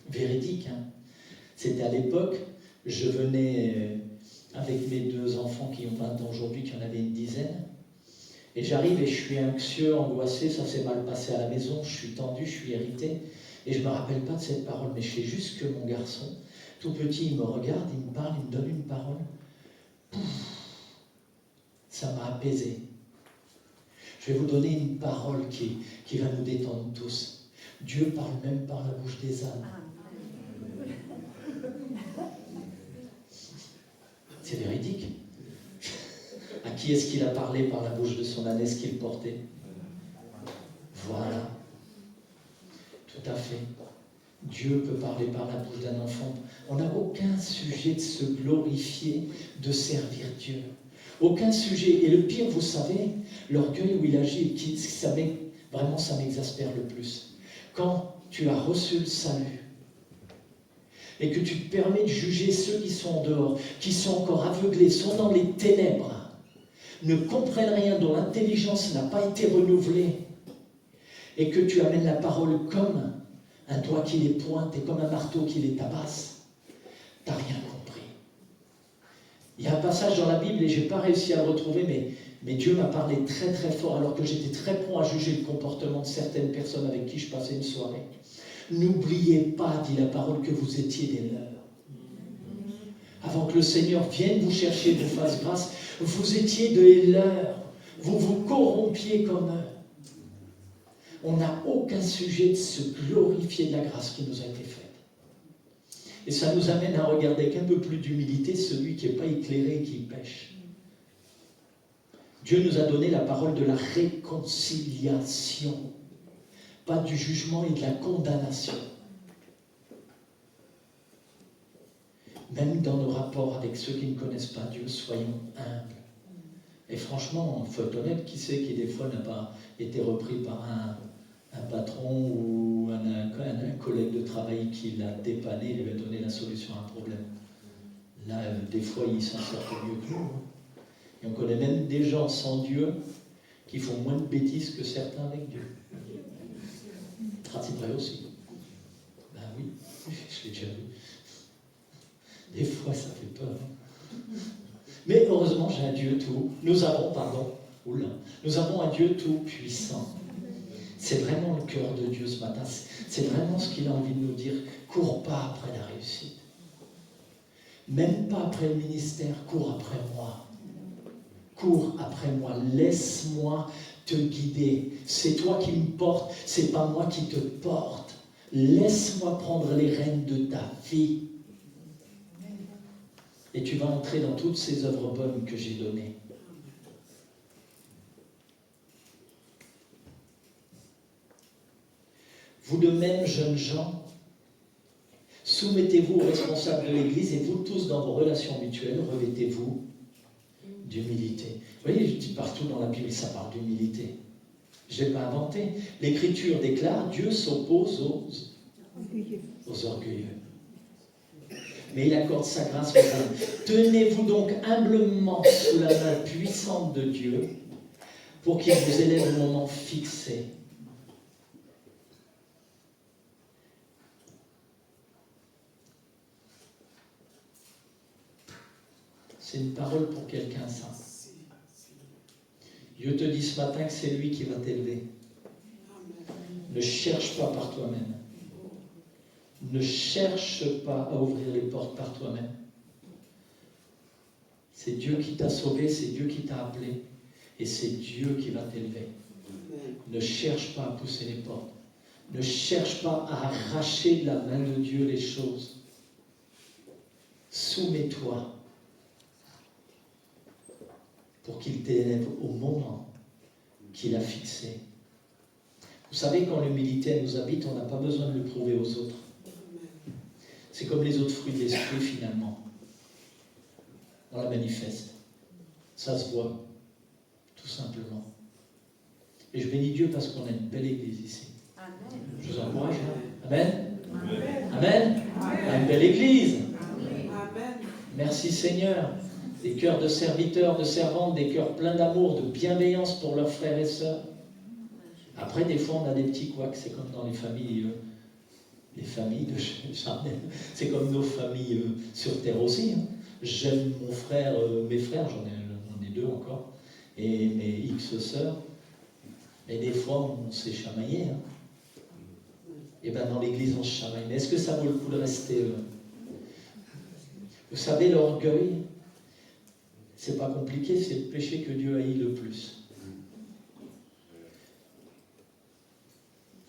Véridique, hein. C'était à l'époque, je venais avec mes 2 enfants qui ont 20 ans aujourd'hui, qui en avaient une dizaine, et j'arrive et je suis anxieux, angoissé, ça s'est mal passé à la maison, je suis tendu, je suis irrité, et je ne me rappelle pas de cette parole, mais je sais juste que mon garçon, tout petit, il me regarde, il me parle, il me donne une parole. Pouf, ça m'a apaisé. Je vais vous donner une parole qui va nous détendre tous. Dieu parle même par la bouche des ânes. C'est véridique. À qui est-ce qu'il a parlé par la bouche de son âne? Est-ce qu'il portait? Voilà. Tout à fait. Dieu peut parler par la bouche d'un enfant. On n'a aucun sujet de se glorifier, de servir Dieu. Aucun sujet. Et le pire, vous savez, l'orgueil où il agit, vraiment ça m'exaspère le plus. Quand tu as reçu le salut, et que tu te permets de juger ceux qui sont en dehors, qui sont encore aveuglés, sont dans les ténèbres, ne comprennent rien, dont l'intelligence n'a pas été renouvelée, et que tu amènes la parole comme un doigt qui les pointe et comme un marteau qui les tabasse, tu n'as rien compris. Il y a un passage dans la Bible, et je n'ai pas réussi à le retrouver, mais Dieu m'a parlé très très fort, alors que j'étais très prompt à juger le comportement de certaines personnes avec qui je passais une soirée. N'oubliez pas, dit la parole, que vous étiez des leurs. Avant que le Seigneur vienne vous chercher, vous fasse grâce, vous étiez des leurs. Vous vous corrompiez comme eux. On n'a aucun sujet de se glorifier de la grâce qui nous a été faite. Et ça nous amène à regarder avec un peu plus d'humilité celui qui n'est pas éclairé et qui pêche. Dieu nous a donné la parole de la réconciliation, pas du jugement et de la condamnation. Même dans nos rapports avec ceux qui ne connaissent pas Dieu, soyons humbles. Et franchement, il faut être honnête, qui sait qui des fois n'a pas été repris par un patron ou un collègue de travail qui l'a dépanné, lui a donné la solution à un problème. Là, des fois, ils s'en sortent mieux que nous. Et on connaît même des gens sans Dieu qui font moins de bêtises que certains avec Dieu. C'est vrai aussi. Ben oui, je l'ai déjà vu. Des fois, ça fait peur. Mais heureusement, j'ai un Dieu tout. Nous avons un Dieu tout puissant. C'est vraiment le cœur de Dieu ce matin. C'est vraiment ce qu'il a envie de nous dire. Cours pas après la réussite. Même pas après le ministère, cours après moi. Cours après moi. Laisse-moi te guider. C'est toi qui me portes, c'est pas moi qui te porte. Laisse-moi prendre les rênes de ta vie. Et tu vas entrer dans toutes ces œuvres bonnes que j'ai données. Vous de même, jeunes gens, soumettez-vous aux responsables de l'Église et vous tous dans vos relations mutuelles, revêtez-vous d'humilité. Vous voyez, je dis partout dans la Bible, ça parle d'humilité. Je ne l'ai pas inventé. L'Écriture déclare, Dieu s'oppose aux orgueilleux. Mais il accorde sa grâce aux hommes. Tenez-vous donc humblement sous la main puissante de Dieu pour qu'il vous élève au moment fixé. C'est une parole pour quelqu'un, ça. Dieu te dit ce matin que c'est lui qui va t'élever. Ne cherche pas par toi-même. Ne cherche pas à ouvrir les portes par toi-même. C'est Dieu qui t'a sauvé, c'est Dieu qui t'a appelé. Et c'est Dieu qui va t'élever. Ne cherche pas à pousser les portes. Ne cherche pas à arracher de la main de Dieu les choses. Soumets-toi pour qu'il t'élève au moment qu'il a fixé. Vous savez, quand l'humilité nous habite, on n'a pas besoin de le prouver aux autres. C'est comme les autres fruits de l'esprit, finalement. On la manifeste. Ça se voit, tout simplement. Et je bénis Dieu parce qu'on a une belle église ici. Amen. Je vous encourage. Amen. Amen. Amen. On a une belle église. Amen. Merci Seigneur. Des cœurs de serviteurs, de servantes, des cœurs pleins d'amour, de bienveillance pour leurs frères et sœurs. Après, des fois, on a des petits couacs, c'est comme dans les familles de Charnel. C'est comme nos familles sur Terre aussi. Hein. J'aime mon frère, mes frères, j'en ai deux encore, et mes X sœurs. Et des fois, on s'est chamaillé. Hein. Et bien, dans l'église, on se chamaille. Mais est-ce que ça vaut le coup de rester Vous savez, l'orgueil, c'est pas compliqué, c'est le péché que Dieu haït le plus.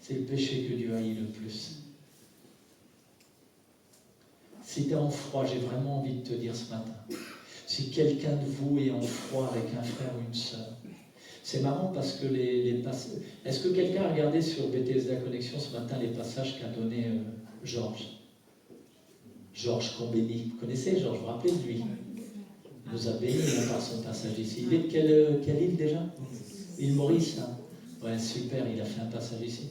C'est le péché que Dieu haït le plus. Si tu es en froid, j'ai vraiment envie de te dire ce matin, si quelqu'un de vous est en froid avec un frère ou une sœur, c'est marrant parce que est-ce que quelqu'un a regardé sur Bethesda Connexion ce matin les passages qu'a donné Georges Combéni? Vous connaissez Georges? Vous vous rappelez de lui? Il nous a bénis par son passage ici. Il est de quelle île déjà? Île Maurice, hein? Ouais, super, il a fait un passage ici.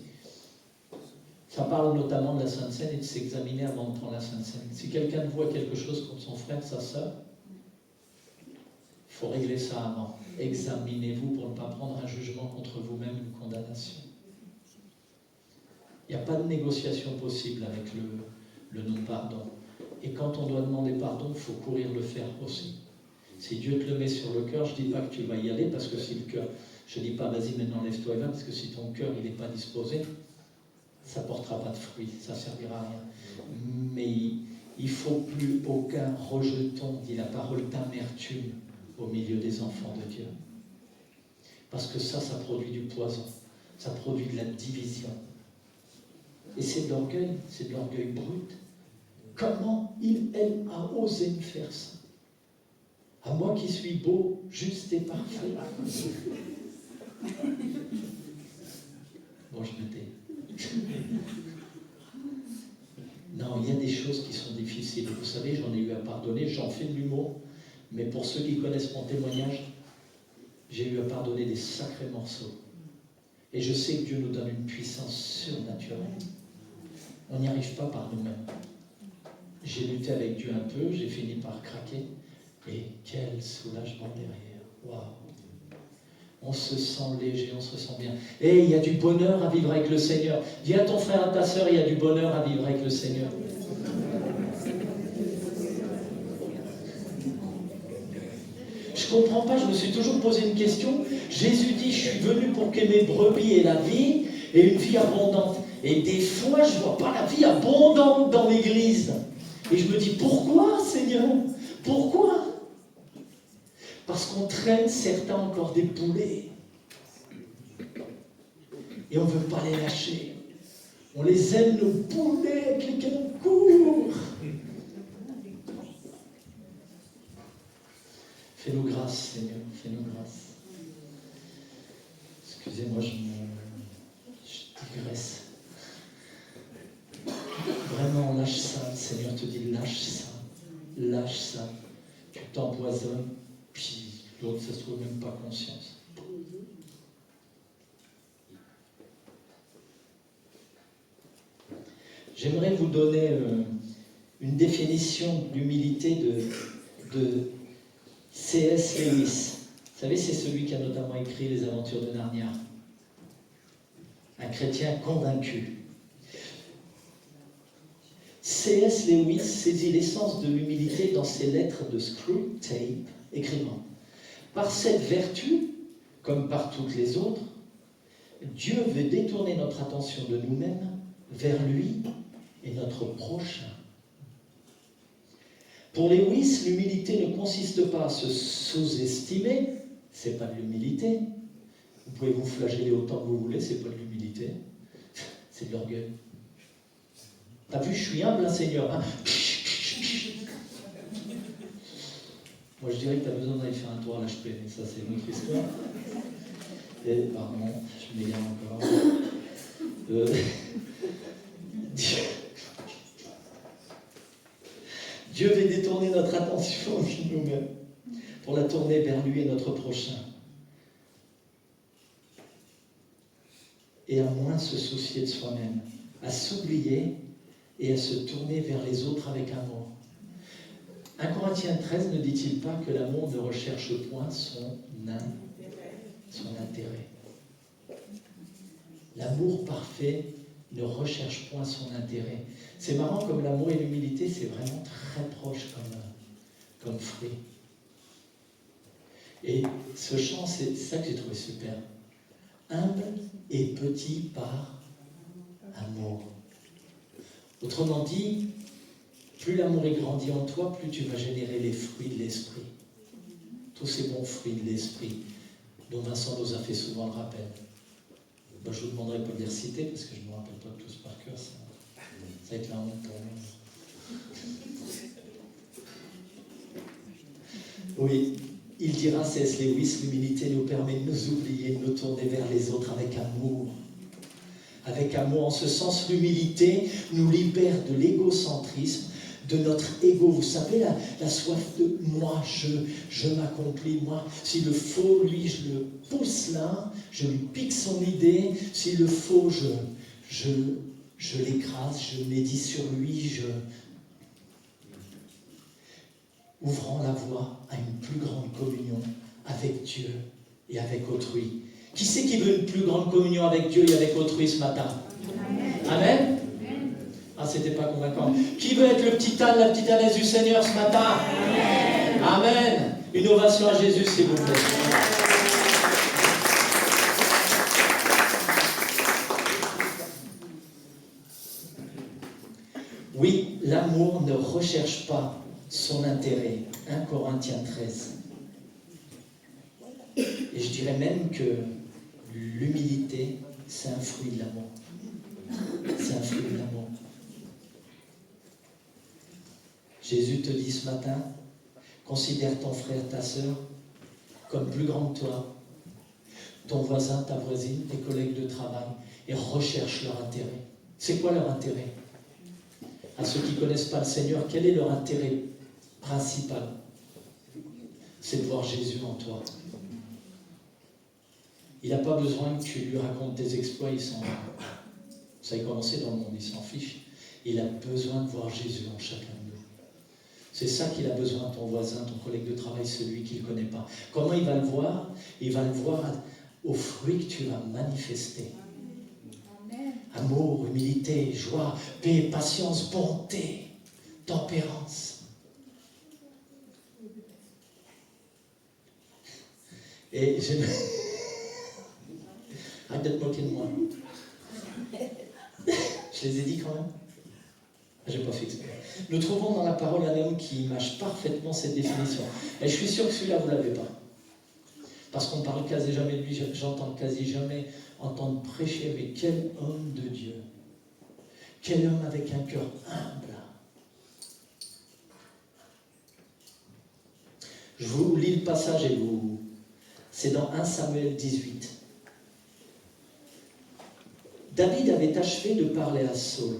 Ça parle notamment de la Sainte Seine et de s'examiner avant de prendre la Sainte Seine. Si quelqu'un voit quelque chose contre son frère, sa sœur, faut régler ça avant. Examinez-vous pour ne pas prendre un jugement contre vous-même, une condamnation. Il n'y a pas de négociation possible avec le non-pardon. Et quand on doit demander pardon, il faut courir le faire aussi. Si Dieu te le met sur le cœur, je ne dis pas que tu vas y aller, parce que si le cœur, je ne dis pas vas-y maintenant lève-toi et va, parce que si ton cœur il n'est pas disposé, ça ne portera pas de fruits, ça ne servira à rien. Mais il ne faut plus aucun rejeton, dit la parole, d'amertume au milieu des enfants de Dieu. Parce que ça produit du poison, ça produit de la division. Et c'est de l'orgueil brut. Comment elle a osé me faire ça? À moi qui suis beau, juste et parfait. Bon, je me tais. Non, il y a des choses qui sont difficiles. Vous savez, j'en ai eu à pardonner, j'en fais de l'humour. Mais pour ceux qui connaissent mon témoignage, j'ai eu à pardonner des sacrés morceaux. Et je sais que Dieu nous donne une puissance surnaturelle. On n'y arrive pas par nous-mêmes. J'ai lutté avec Dieu un peu, j'ai fini par craquer. Et quel soulagement derrière. Waouh! On se sent léger, on se sent bien. Et il y a du bonheur à vivre avec le Seigneur. Dis à ton frère, à ta sœur, il y a du bonheur à vivre avec le Seigneur. Je ne comprends pas, je me suis toujours posé une question. Jésus dit, je suis venu pour que mes brebis aient la vie et une vie abondante. Et des fois, je ne vois pas la vie abondante dans l'Église. Et je me dis, pourquoi, Seigneur? Pourquoi? Parce qu'on traîne certains encore des poulets. Et on ne veut pas les lâcher. On les aime, nos poulets avec lesquels on court. Fais-nous grâce, Seigneur, fais-nous grâce. Excusez-moi, je digresse. Vraiment, lâche ça. Le Seigneur te dit, lâche ça. Lâche ça. Tu t'empoisonnes, puis l'autre, ça se trouve même pas conscience. J'aimerais vous donner une définition de l'humilité de C.S. Lewis. Vous savez, c'est celui qui a notamment écrit Les Aventures de Narnia. Un chrétien convaincu. C.S. Lewis saisit l'essence de l'humilité dans ses lettres de Screwtape, écrivant: par cette vertu, comme par toutes les autres, Dieu veut détourner notre attention de nous-mêmes vers lui et notre prochain. Pour Lewis, l'humilité ne consiste pas à se sous-estimer, c'est pas de l'humilité. Vous pouvez vous flageller autant que vous voulez, c'est pas de l'humilité, c'est de l'orgueil. T'as vu, je suis humble, hein, Seigneur. Hein. Moi, je dirais que tu as besoin d'aller faire un tour à l'HP, mais ça, c'est une autre histoire. Et, pardon, je m'égare encore. Dieu veut détourner notre attention de nous-mêmes pour la tourner vers lui et notre prochain. Et à moins se soucier de soi-même, à s'oublier et à se tourner vers les autres avec amour. 1 Corinthiens 13 ne dit-il pas que l'amour ne recherche point son intérêt? L'amour parfait ne recherche point son intérêt. C'est marrant, comme l'amour et l'humilité, c'est vraiment très proche comme fruit. Et ce chant, c'est ça que j'ai trouvé super. Humble et petit par amour. Autrement dit, plus l'amour est grandi en toi, plus tu vas générer les fruits de l'esprit. Tous ces bons fruits de l'esprit dont Vincent nous a fait souvent le rappel. Ben, je ne vous demanderai pas de les reciter parce que je ne me rappelle pas tous par cœur. Ça va être la honte pour moi. Oui, il dira, C.S. Lewis, l'humilité nous permet de nous oublier, de nous tourner vers les autres avec amour. Avec amour, en ce sens, l'humilité nous libère de l'égocentrisme, de notre ego. Vous savez, la soif de moi, je m'accomplis, moi. S'il le faut, lui, je le pousse là, je lui pique son idée. S'il le faut, je l'écrase, je médis sur lui, ouvrant la voie à une plus grande communion avec Dieu et avec autrui. Qui c'est qui veut une plus grande communion avec Dieu et avec autrui ce matin? Amen. Ah, c'était pas convaincant. Qui veut être le petit âne, la petite ânesse du Seigneur ce matin? Amen. Amen. Une ovation à Jésus, s'il vous plaît. Oui, l'amour ne recherche pas son intérêt. 1 Corinthiens 13. Et je dirais même que l'humilité, c'est un fruit de l'amour. C'est un fruit de l'amour. Jésus te dit ce matin, considère ton frère, ta sœur, comme plus grand que toi, ton voisin, ta voisine, tes collègues de travail, et recherche leur intérêt. C'est quoi leur intérêt? À ceux qui ne connaissent pas le Seigneur, quel est leur intérêt principal? C'est de voir Jésus en toi. Il n'a pas besoin que tu lui racontes tes exploits, il s'en... Ça a commencé dans le monde, il s'en fiche. Il a besoin de voir Jésus en chacun de nous. C'est ça qu'il a besoin, ton voisin, ton collègue de travail, celui qu'il ne connaît pas. Comment il va le voir? Il va le voir au fruit que tu vas manifester. Amour, humilité, joie, paix, patience, bonté, tempérance. Et j'aime... Arrête de te moquer de moi. Je les ai dit quand même. J'ai pas fait exprès. Nous trouvons dans la parole un homme qui image parfaitement cette définition. Et je suis sûr que celui-là, vous ne l'avez pas. Parce qu'on ne parle quasi jamais de lui, j'entends quasi jamais entendre prêcher, mais quel homme de Dieu. Quel homme avec un cœur humble. Je vous lis le passage et vous... C'est dans 1 Samuel 18. David avait achevé de parler à Saul.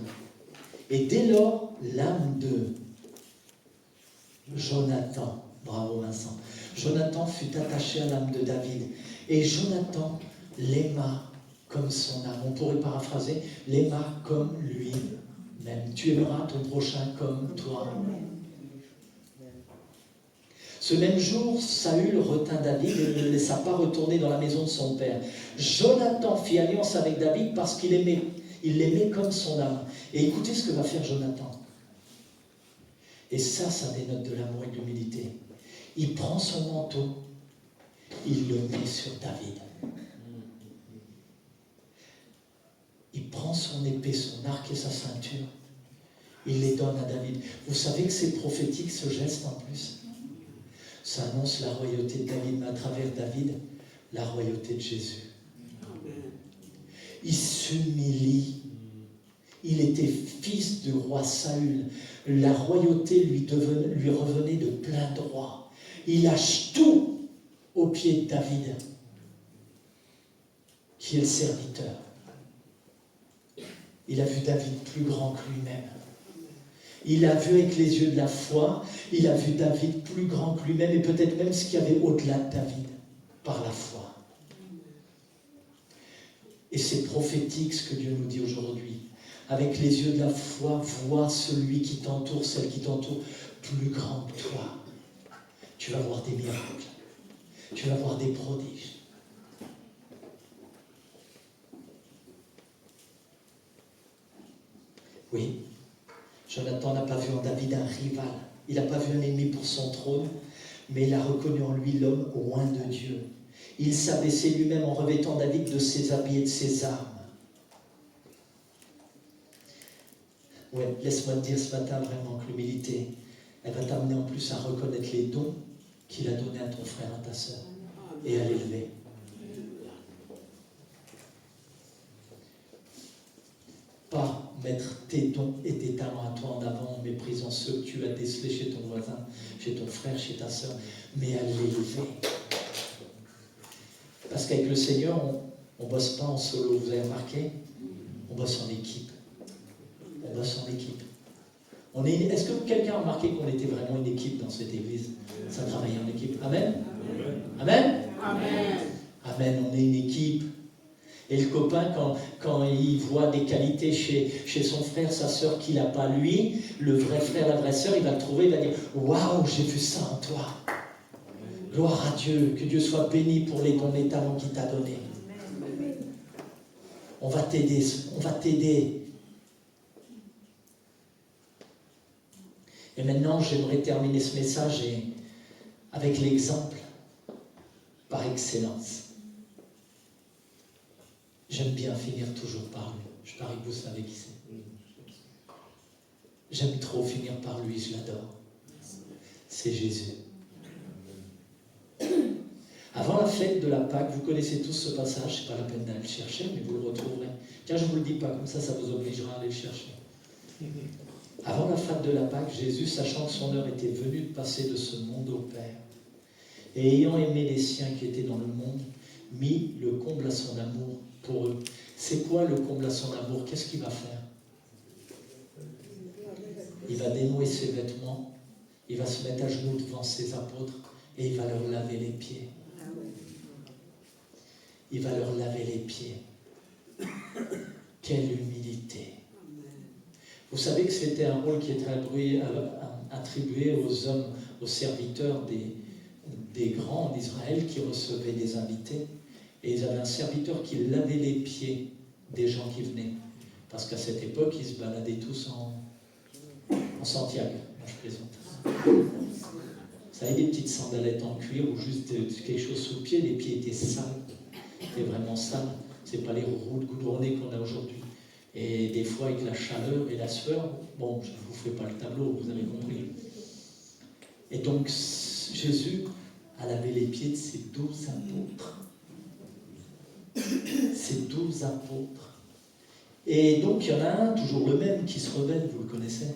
Et dès lors, l'âme de Jonathan, bravo Vincent, Jonathan fut attaché à l'âme de David. Et Jonathan l'aima comme son âme. On pourrait paraphraser, l'aima comme lui-même. Tu aimeras ton prochain comme toi. Ce même jour, Saül retint David et ne le laissa pas retourner dans la maison de son père. Jonathan fit alliance avec David parce qu'il l'aimait comme son âme. Et écoutez ce que va faire Jonathan. Et ça dénote de l'amour et de l'humilité. Il prend son manteau, il le met sur David. Il prend son épée, son arc et sa ceinture. Il les donne à David. Vous savez que c'est prophétique ce geste en plus. Ça annonce la royauté de David, mais à travers David, la royauté de Jésus. Il s'humilie. Il était fils du roi Saül. La royauté lui revenait de plein droit. Il lâche tout aux pieds de David, qui est le serviteur. Il a vu David plus grand que lui-même. Il a vu avec les yeux de la foi, il a vu David plus grand que lui-même et peut-être même ce qu'il y avait au-delà de David, par la foi. Et c'est prophétique ce que Dieu nous dit aujourd'hui. Avec les yeux de la foi, vois celui qui t'entoure, celle qui t'entoure, plus grand que toi. Tu vas voir des miracles. Tu vas voir des prodiges. Oui, Jonathan n'a pas vu en David un rival. Il n'a pas vu un ennemi pour son trône, mais il a reconnu en lui l'homme loin de Dieu. Il s'abaissait lui-même en revêtant David de ses habits et de ses armes. Ouais, laisse-moi te dire ce matin vraiment que l'humilité, elle va t'amener en plus à reconnaître les dons qu'il a donnés à ton frère, à ta sœur, et à l'élever. Pas mettre tes dons et tes talents à toi en avant en méprisant ceux que tu as décelés chez ton voisin, chez ton frère, chez ta sœur, mais à l'élever. Parce qu'avec le Seigneur, on ne bosse pas en solo, vous avez remarqué? On bosse en équipe. On bosse en équipe. Est-ce que quelqu'un a remarqué qu'on était vraiment une équipe dans cette église? Ça travaillait en équipe. Amen? Amen? Amen? Amen, on est une équipe. Et le copain, quand il voit des qualités chez son frère, sa sœur qu'il n'a pas lui, le vrai frère, la vraie sœur, il va le trouver, il va dire « Waouh, j'ai vu ça en toi !» Gloire à Dieu, que Dieu soit béni pour les dons, les talents qu'il t'a donnés. On va t'aider, on va t'aider. Et maintenant, j'aimerais terminer ce message avec l'exemple par excellence. J'aime bien finir toujours par lui. Je parie que vous savez qui c'est. J'aime trop finir par lui, je l'adore. C'est Jésus. Avant la fête de la Pâque, vous connaissez tous ce passage, c'est pas la peine d'aller le chercher, mais vous le retrouverez. Tiens, je ne vous le dis pas, comme ça vous obligera à aller le chercher. Avant la fête de la Pâque, Jésus, sachant que son heure était venue de passer de ce monde au Père, et ayant aimé les siens qui étaient dans le monde, mit le comble à son amour pour eux. C'est quoi le comble à son amour? Qu'est-ce qu'il va faire? Il va dénouer ses vêtements, il va se mettre à genoux devant ses apôtres et il va leur laver les pieds. Il va leur laver les pieds. Quelle humilité! Vous savez que c'était un rôle qui était attribué aux hommes, aux serviteurs des grands d'Israël qui recevaient des invités. Et ils avaient un serviteur qui lavait les pieds des gens qui venaient. Parce qu'à cette époque, ils se baladaient tous en Santiago. Moi, je plaisante. Ça avait des petites sandalettes en cuir ou juste quelque chose sous le pied. Les pieds étaient sales. Étaient vraiment sales. Ce n'est pas les routes goudronnées qu'on a aujourd'hui. Et des fois, avec la chaleur et la sueur, bon, je ne vous fais pas le tableau, vous avez compris. Et donc, Jésus a lavé les pieds de ses 12 apôtres. Ces 12 apôtres. Et donc, il y en a un, toujours le même, qui se rebelle, vous le connaissez.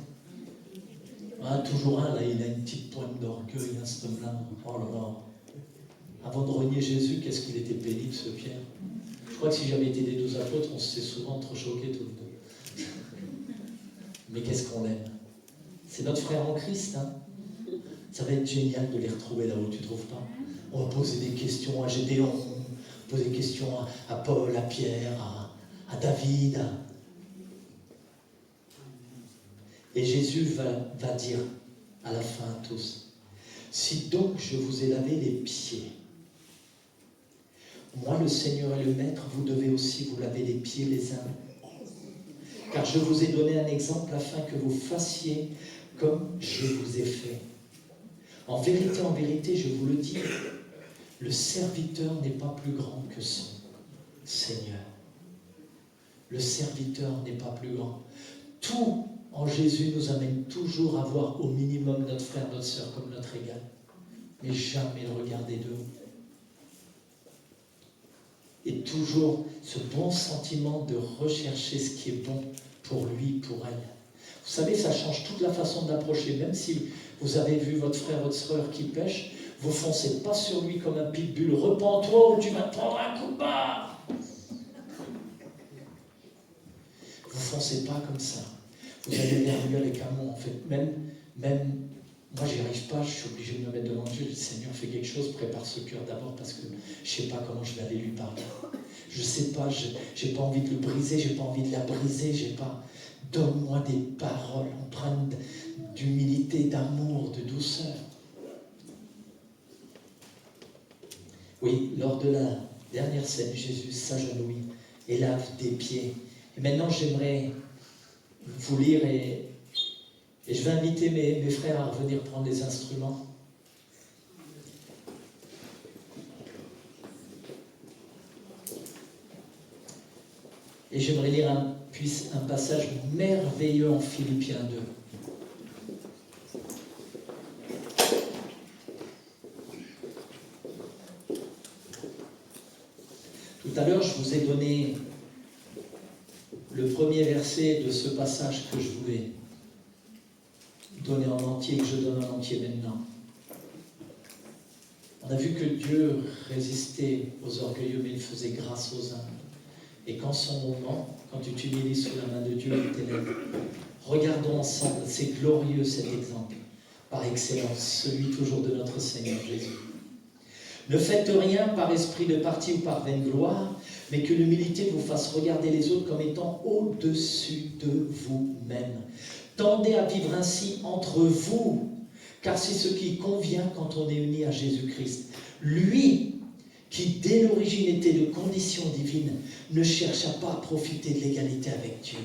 Toujours un, là, il a une petite pointe d'orgueil, hein, cet homme-là. Oh là là. Avant de renier Jésus, qu'est-ce qu'il était pénible, ce Pierre. Je crois que si j'avais été des 12 apôtres, on s'est souvent trop choqués tous les deux. Mais qu'est-ce qu'on l'aime. C'est notre frère en Christ. Hein. Ça va être génial de les retrouver là-haut, tu ne trouves pas? On va poser des questions à Gédéon, poser des questions à Paul, à Pierre, à David. Et Jésus va dire à la fin à tous, « Si donc je vous ai lavé les pieds, moi le Seigneur et le Maître, vous devez aussi vous laver les pieds les uns. Car je vous ai donné un exemple afin que vous fassiez comme je vous ai fait. En vérité, je vous le dis, le serviteur n'est pas plus grand que son Seigneur. Le serviteur n'est pas plus grand. Tout en Jésus nous amène toujours à voir au minimum notre frère, notre sœur comme notre égal. Mais jamais le regarder de haut. Et toujours ce bon sentiment de rechercher ce qui est bon pour lui, pour elle. Vous savez, ça change toute la façon d'approcher. Même si vous avez vu votre frère, votre sœur qui pêche, vous ne foncez pas sur lui comme un pitbull. Repends-toi ou tu vas te prendre un coup de barre. Vous ne foncez pas comme ça. Vous allez nerveux avec amour. En fait, même moi, j'y arrive pas, je suis obligé de me mettre devant Dieu. Je dis, Seigneur, fais quelque chose, prépare ce cœur d'abord parce que je ne sais pas comment je vais aller lui parler. Je ne sais pas, je n'ai pas envie de le briser, je n'ai pas envie de la briser, j'ai pas. Donne-moi des paroles empreintes d'humilité, d'amour, de douceur. Oui, lors de la dernière scène, Jésus s'agenouille et lave des pieds. Et maintenant, j'aimerais vous lire et je vais inviter mes frères à revenir prendre les instruments. Et j'aimerais lire un passage merveilleux en Philippiens 2. Tout à l'heure, je vous ai donné le premier verset de ce passage que je voulais donner en entier, que je donne en entier maintenant. On a vu que Dieu résistait aux orgueilleux, mais il faisait grâce aux humbles. Et quand son moment, quand tu t'humilies sous la main de Dieu, il t'élève. Regardons ensemble, c'est glorieux cet exemple, par excellence, celui toujours de notre Seigneur Jésus. Ne faites rien par esprit de parti ou par vaine gloire, mais que l'humilité vous fasse regarder les autres comme étant au-dessus de vous-même. Tendez à vivre ainsi entre vous, car c'est ce qui convient quand on est uni à Jésus-Christ. Lui, qui dès l'origine était de condition divine, ne chercha pas à profiter de l'égalité avec Dieu.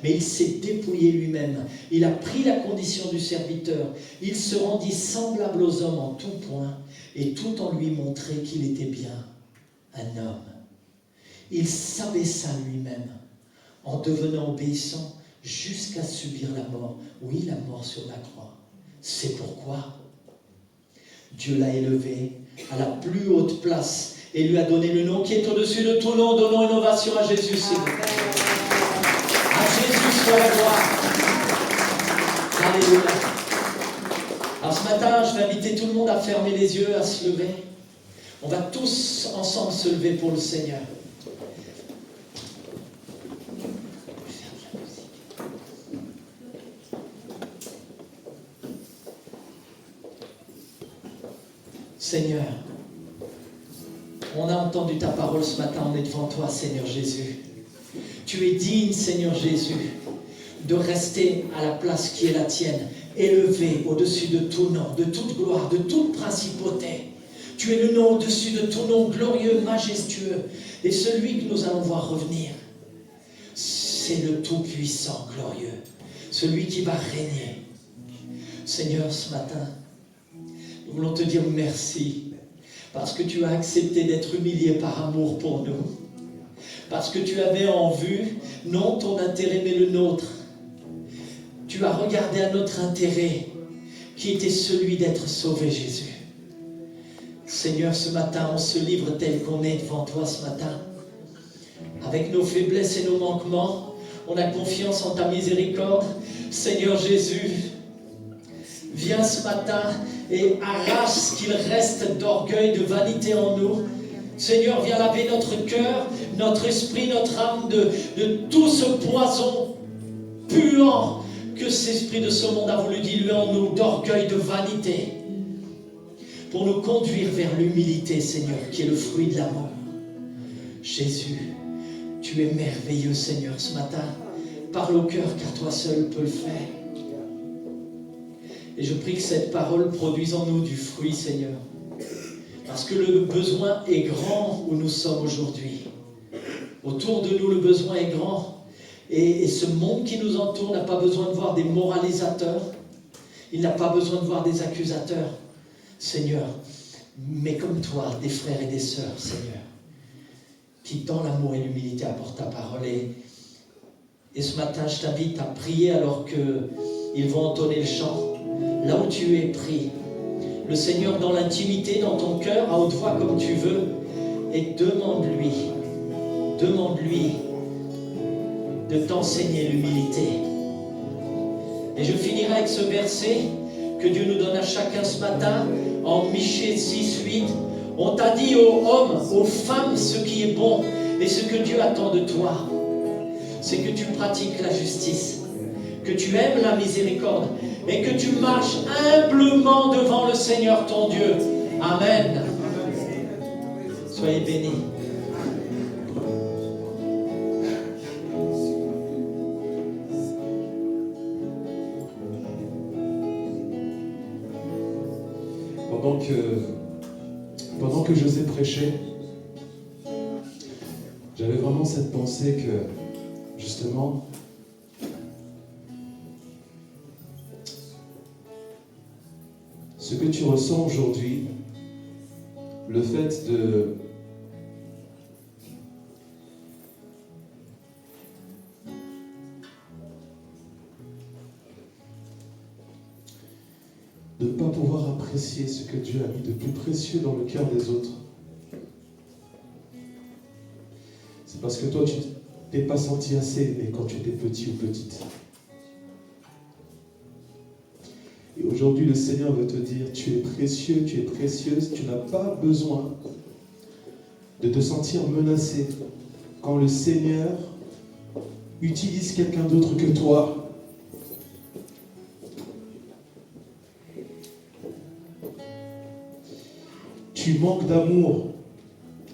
Mais il s'est dépouillé lui-même. Il a pris la condition du serviteur. Il se rendit semblable aux hommes en tout point, et tout en lui montrait qu'il était bien un homme. Il s'abaissa lui-même en devenant obéissant jusqu'à subir la mort. Oui, la mort sur la croix. C'est pourquoi Dieu l'a élevé à la plus haute place et lui a donné le nom qui est au-dessus de tout nom. Donnons une ovation à Jésus, s'il vous plaît. À Jésus soit la gloire. Alléluia. Alors ce matin, je vais inviter tout le monde à fermer les yeux, à se lever. On va tous ensemble se lever pour le Seigneur. Seigneur, on a entendu ta parole ce matin, on est devant toi, Seigneur Jésus. Tu es digne, Seigneur Jésus, de rester à la place qui est la tienne, élevé au-dessus de tout nom, de toute gloire, de toute principauté. Tu es le nom au-dessus de tout nom, glorieux, majestueux, et celui que nous allons voir revenir, c'est le Tout-Puissant, glorieux, celui qui va régner. Seigneur, ce matin, nous voulons te dire merci, parce que tu as accepté d'être humilié par amour pour nous. Parce que tu avais en vue, non ton intérêt, mais le nôtre. Tu as regardé à notre intérêt, qui était celui d'être sauvé, Jésus. Seigneur, ce matin, on se livre tel qu'on est devant toi ce matin. Avec nos faiblesses et nos manquements, on a confiance en ta miséricorde. Seigneur Jésus, viens ce matin et arrache ce qu'il reste d'orgueil, de vanité en nous. Seigneur, viens laver notre cœur, notre esprit, notre âme de tout ce poison puant que cet esprit de ce monde a voulu diluer en nous, d'orgueil, de vanité, pour nous conduire vers l'humilité, Seigneur, qui est le fruit de l'amour. Jésus, tu es merveilleux, Seigneur, ce matin. Parle au cœur, car toi seul peux le faire. Et je prie que cette parole produise en nous du fruit, Seigneur. Parce que le besoin est grand où nous sommes aujourd'hui. Autour de nous, le besoin est grand. Et ce monde qui nous entoure n'a pas besoin de voir des moralisateurs. Il n'a pas besoin de voir des accusateurs. Seigneur, mais comme toi, des frères et des sœurs, Seigneur, qui dans l'amour et l'humilité apportent ta parole. Et ce matin, je t'invite à prier alors qu'ils vont entonner le chant. Là où tu es pris, le Seigneur dans l'intimité, dans ton cœur, à haute voix comme tu veux, et demande-lui de t'enseigner l'humilité. Et je finirai avec ce verset que Dieu nous donne à chacun ce matin, en Michée 6:8. On t'a dit aux hommes, aux femmes, ce qui est bon, et ce que Dieu attend de toi, c'est que tu pratiques la justice, que tu aimes la miséricorde, et que tu marches humblement devant le Seigneur ton Dieu. Amen. Soyez bénis. Pendant que José prêchait, j'avais vraiment cette pensée que, justement, ce que tu ressens aujourd'hui, le fait de ne pas pouvoir apprécier ce que Dieu a mis de plus précieux dans le cœur des autres. C'est parce que toi, tu t'es pas senti assez aimé quand tu étais petit ou petite. Et aujourd'hui, le Seigneur veut te dire, tu es précieux, tu es précieuse, tu n'as pas besoin de te sentir menacé quand le Seigneur utilise quelqu'un d'autre que toi. Tu manques d'amour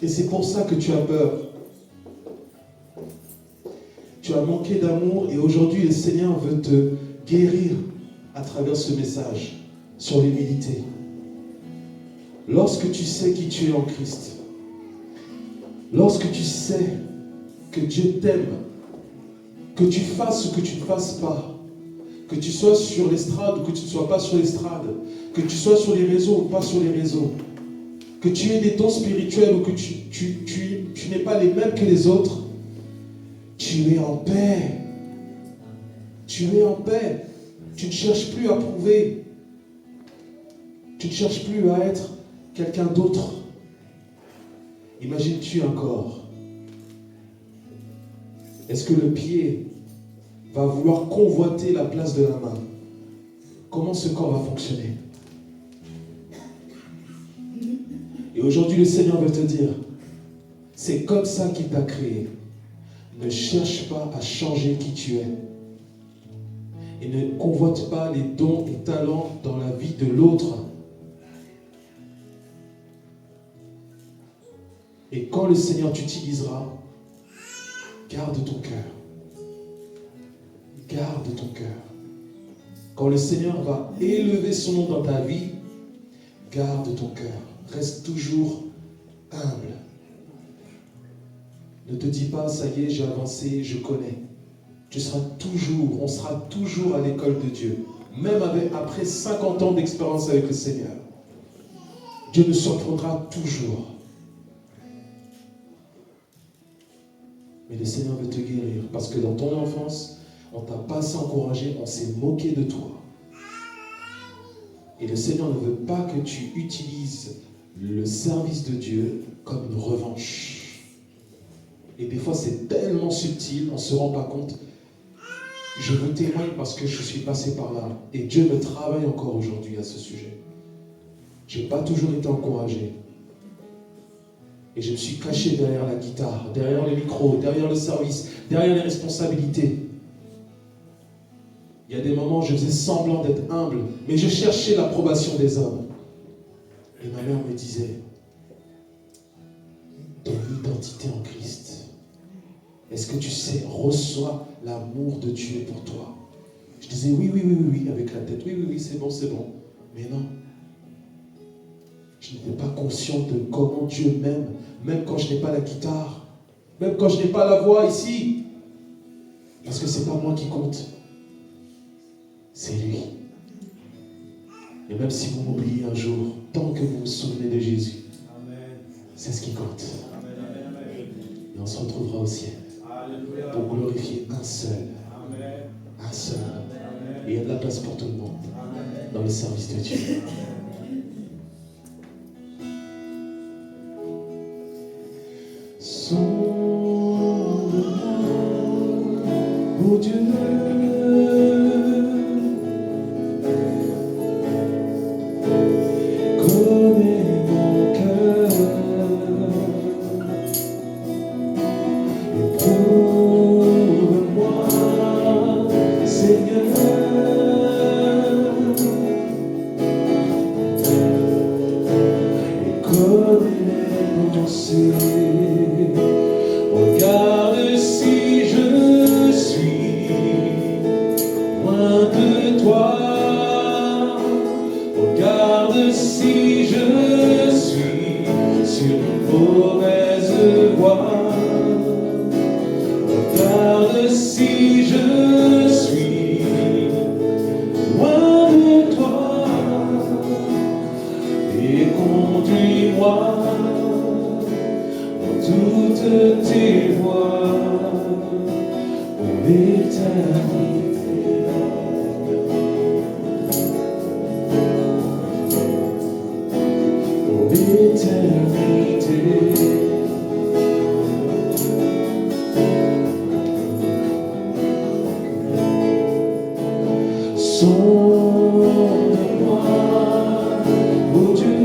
et c'est pour ça que tu as peur. tu as manqué d'amour et aujourd'hui le Seigneur veut te guérir à travers ce message sur l'humilité. Lorsque tu sais qui tu es en Christ, lorsque tu sais que Dieu t'aime, que tu fasses ce que tu ne fasses pas, que tu sois sur l'estrade ou que tu ne sois pas sur l'estrade, que tu sois sur les réseaux ou pas sur les réseaux, que tu aies des dons spirituels ou que tu n'aies pas les mêmes que les autres, tu es en paix. Tu es en paix. Tu ne cherches plus à prouver. Tu ne cherches plus à être quelqu'un d'autre. Imagine-tu un corps. Est-ce que le pied va vouloir convoiter la place de la main? Comment ce corps va fonctionner? Et aujourd'hui, le Seigneur veut te dire, c'est comme ça qu'il t'a créé. Ne cherche pas à changer qui tu es. Et ne convoite pas les dons et talents dans la vie de l'autre. Et quand le Seigneur t'utilisera, garde ton cœur. Garde ton cœur. Quand le Seigneur va élever son nom dans ta vie, garde ton cœur. Reste toujours humble. Ne te dis pas, ça y est, j'ai avancé, je connais. On sera toujours à l'école de Dieu. Même après 50 ans d'expérience avec le Seigneur. Dieu nous surprendra toujours. Mais le Seigneur veut te guérir. Parce que dans ton enfance, on ne t'a pas assez encouragé, on s'est moqué de toi. Et le Seigneur ne veut pas que tu utilises le service de Dieu comme une revanche. Et des fois, c'est tellement subtil, on ne se rend pas compte. Je vous témoigne parce que je suis passé par là. Et Dieu me travaille encore aujourd'hui à ce sujet. Je n'ai pas toujours été encouragé. Et je me suis caché derrière la guitare, derrière le micro, derrière le service, derrière les responsabilités. Il y a des moments où je faisais semblant d'être humble, mais je cherchais l'approbation des hommes. Et ma mère me disait, ton identité en Christ, est-ce que tu sais, reçois l'amour de Dieu pour toi? Je disais oui, avec la tête, oui, c'est bon. Mais non. Je n'étais pas conscient de comment Dieu m'aime, même quand je n'ai pas la guitare, même quand je n'ai pas la voix ici. Parce que ce n'est pas moi qui compte. C'est lui. Et même si vous m'oubliez un jour, tant que vous vous souvenez de Jésus, c'est ce qui compte. Et on se retrouvera au ciel pour glorifier un seul. Un seul. Et il y a de la place pour tout le monde dans le service de Dieu. Sonde-moi, ô Dieu. Regarde si je suis loin de toi. Regarde si je suis sur une mauvaise voie. Regarde si je suis loin de toi. Et conduis-moi toutes tes voies pour l'éternité. Pour l'éternité. Sonde-moi, ô Dieu.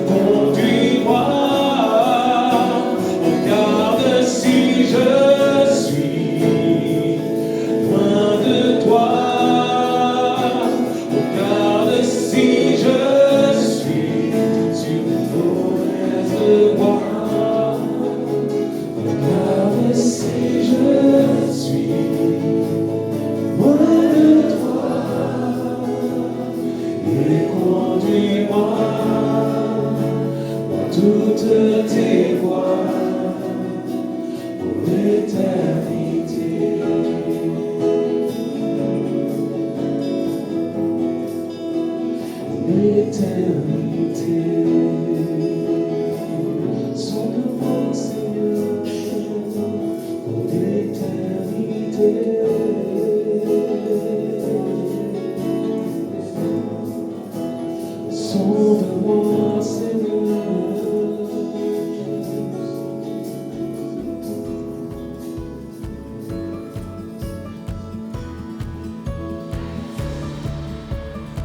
conduis-moi, regarde si je suis loin de toi, regarde si je suis sur une mauvaise voie, regarde si je suis loin de toi, et conduis-moi dans toutes tes voies pour l'éternité. L'éternité. Sauve-moi, Seigneur, pour l'éternité. Sauve-moi, Seigneur.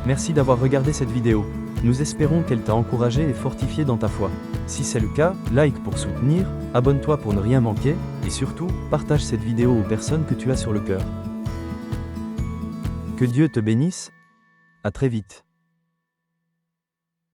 Merci d'avoir regardé cette vidéo. Nous espérons qu'elle t'a encouragé et fortifié dans ta foi. Si c'est le cas, like pour soutenir, abonne-toi pour ne rien manquer, et surtout, partage cette vidéo aux personnes que tu as sur le cœur. Que Dieu te bénisse. À très vite.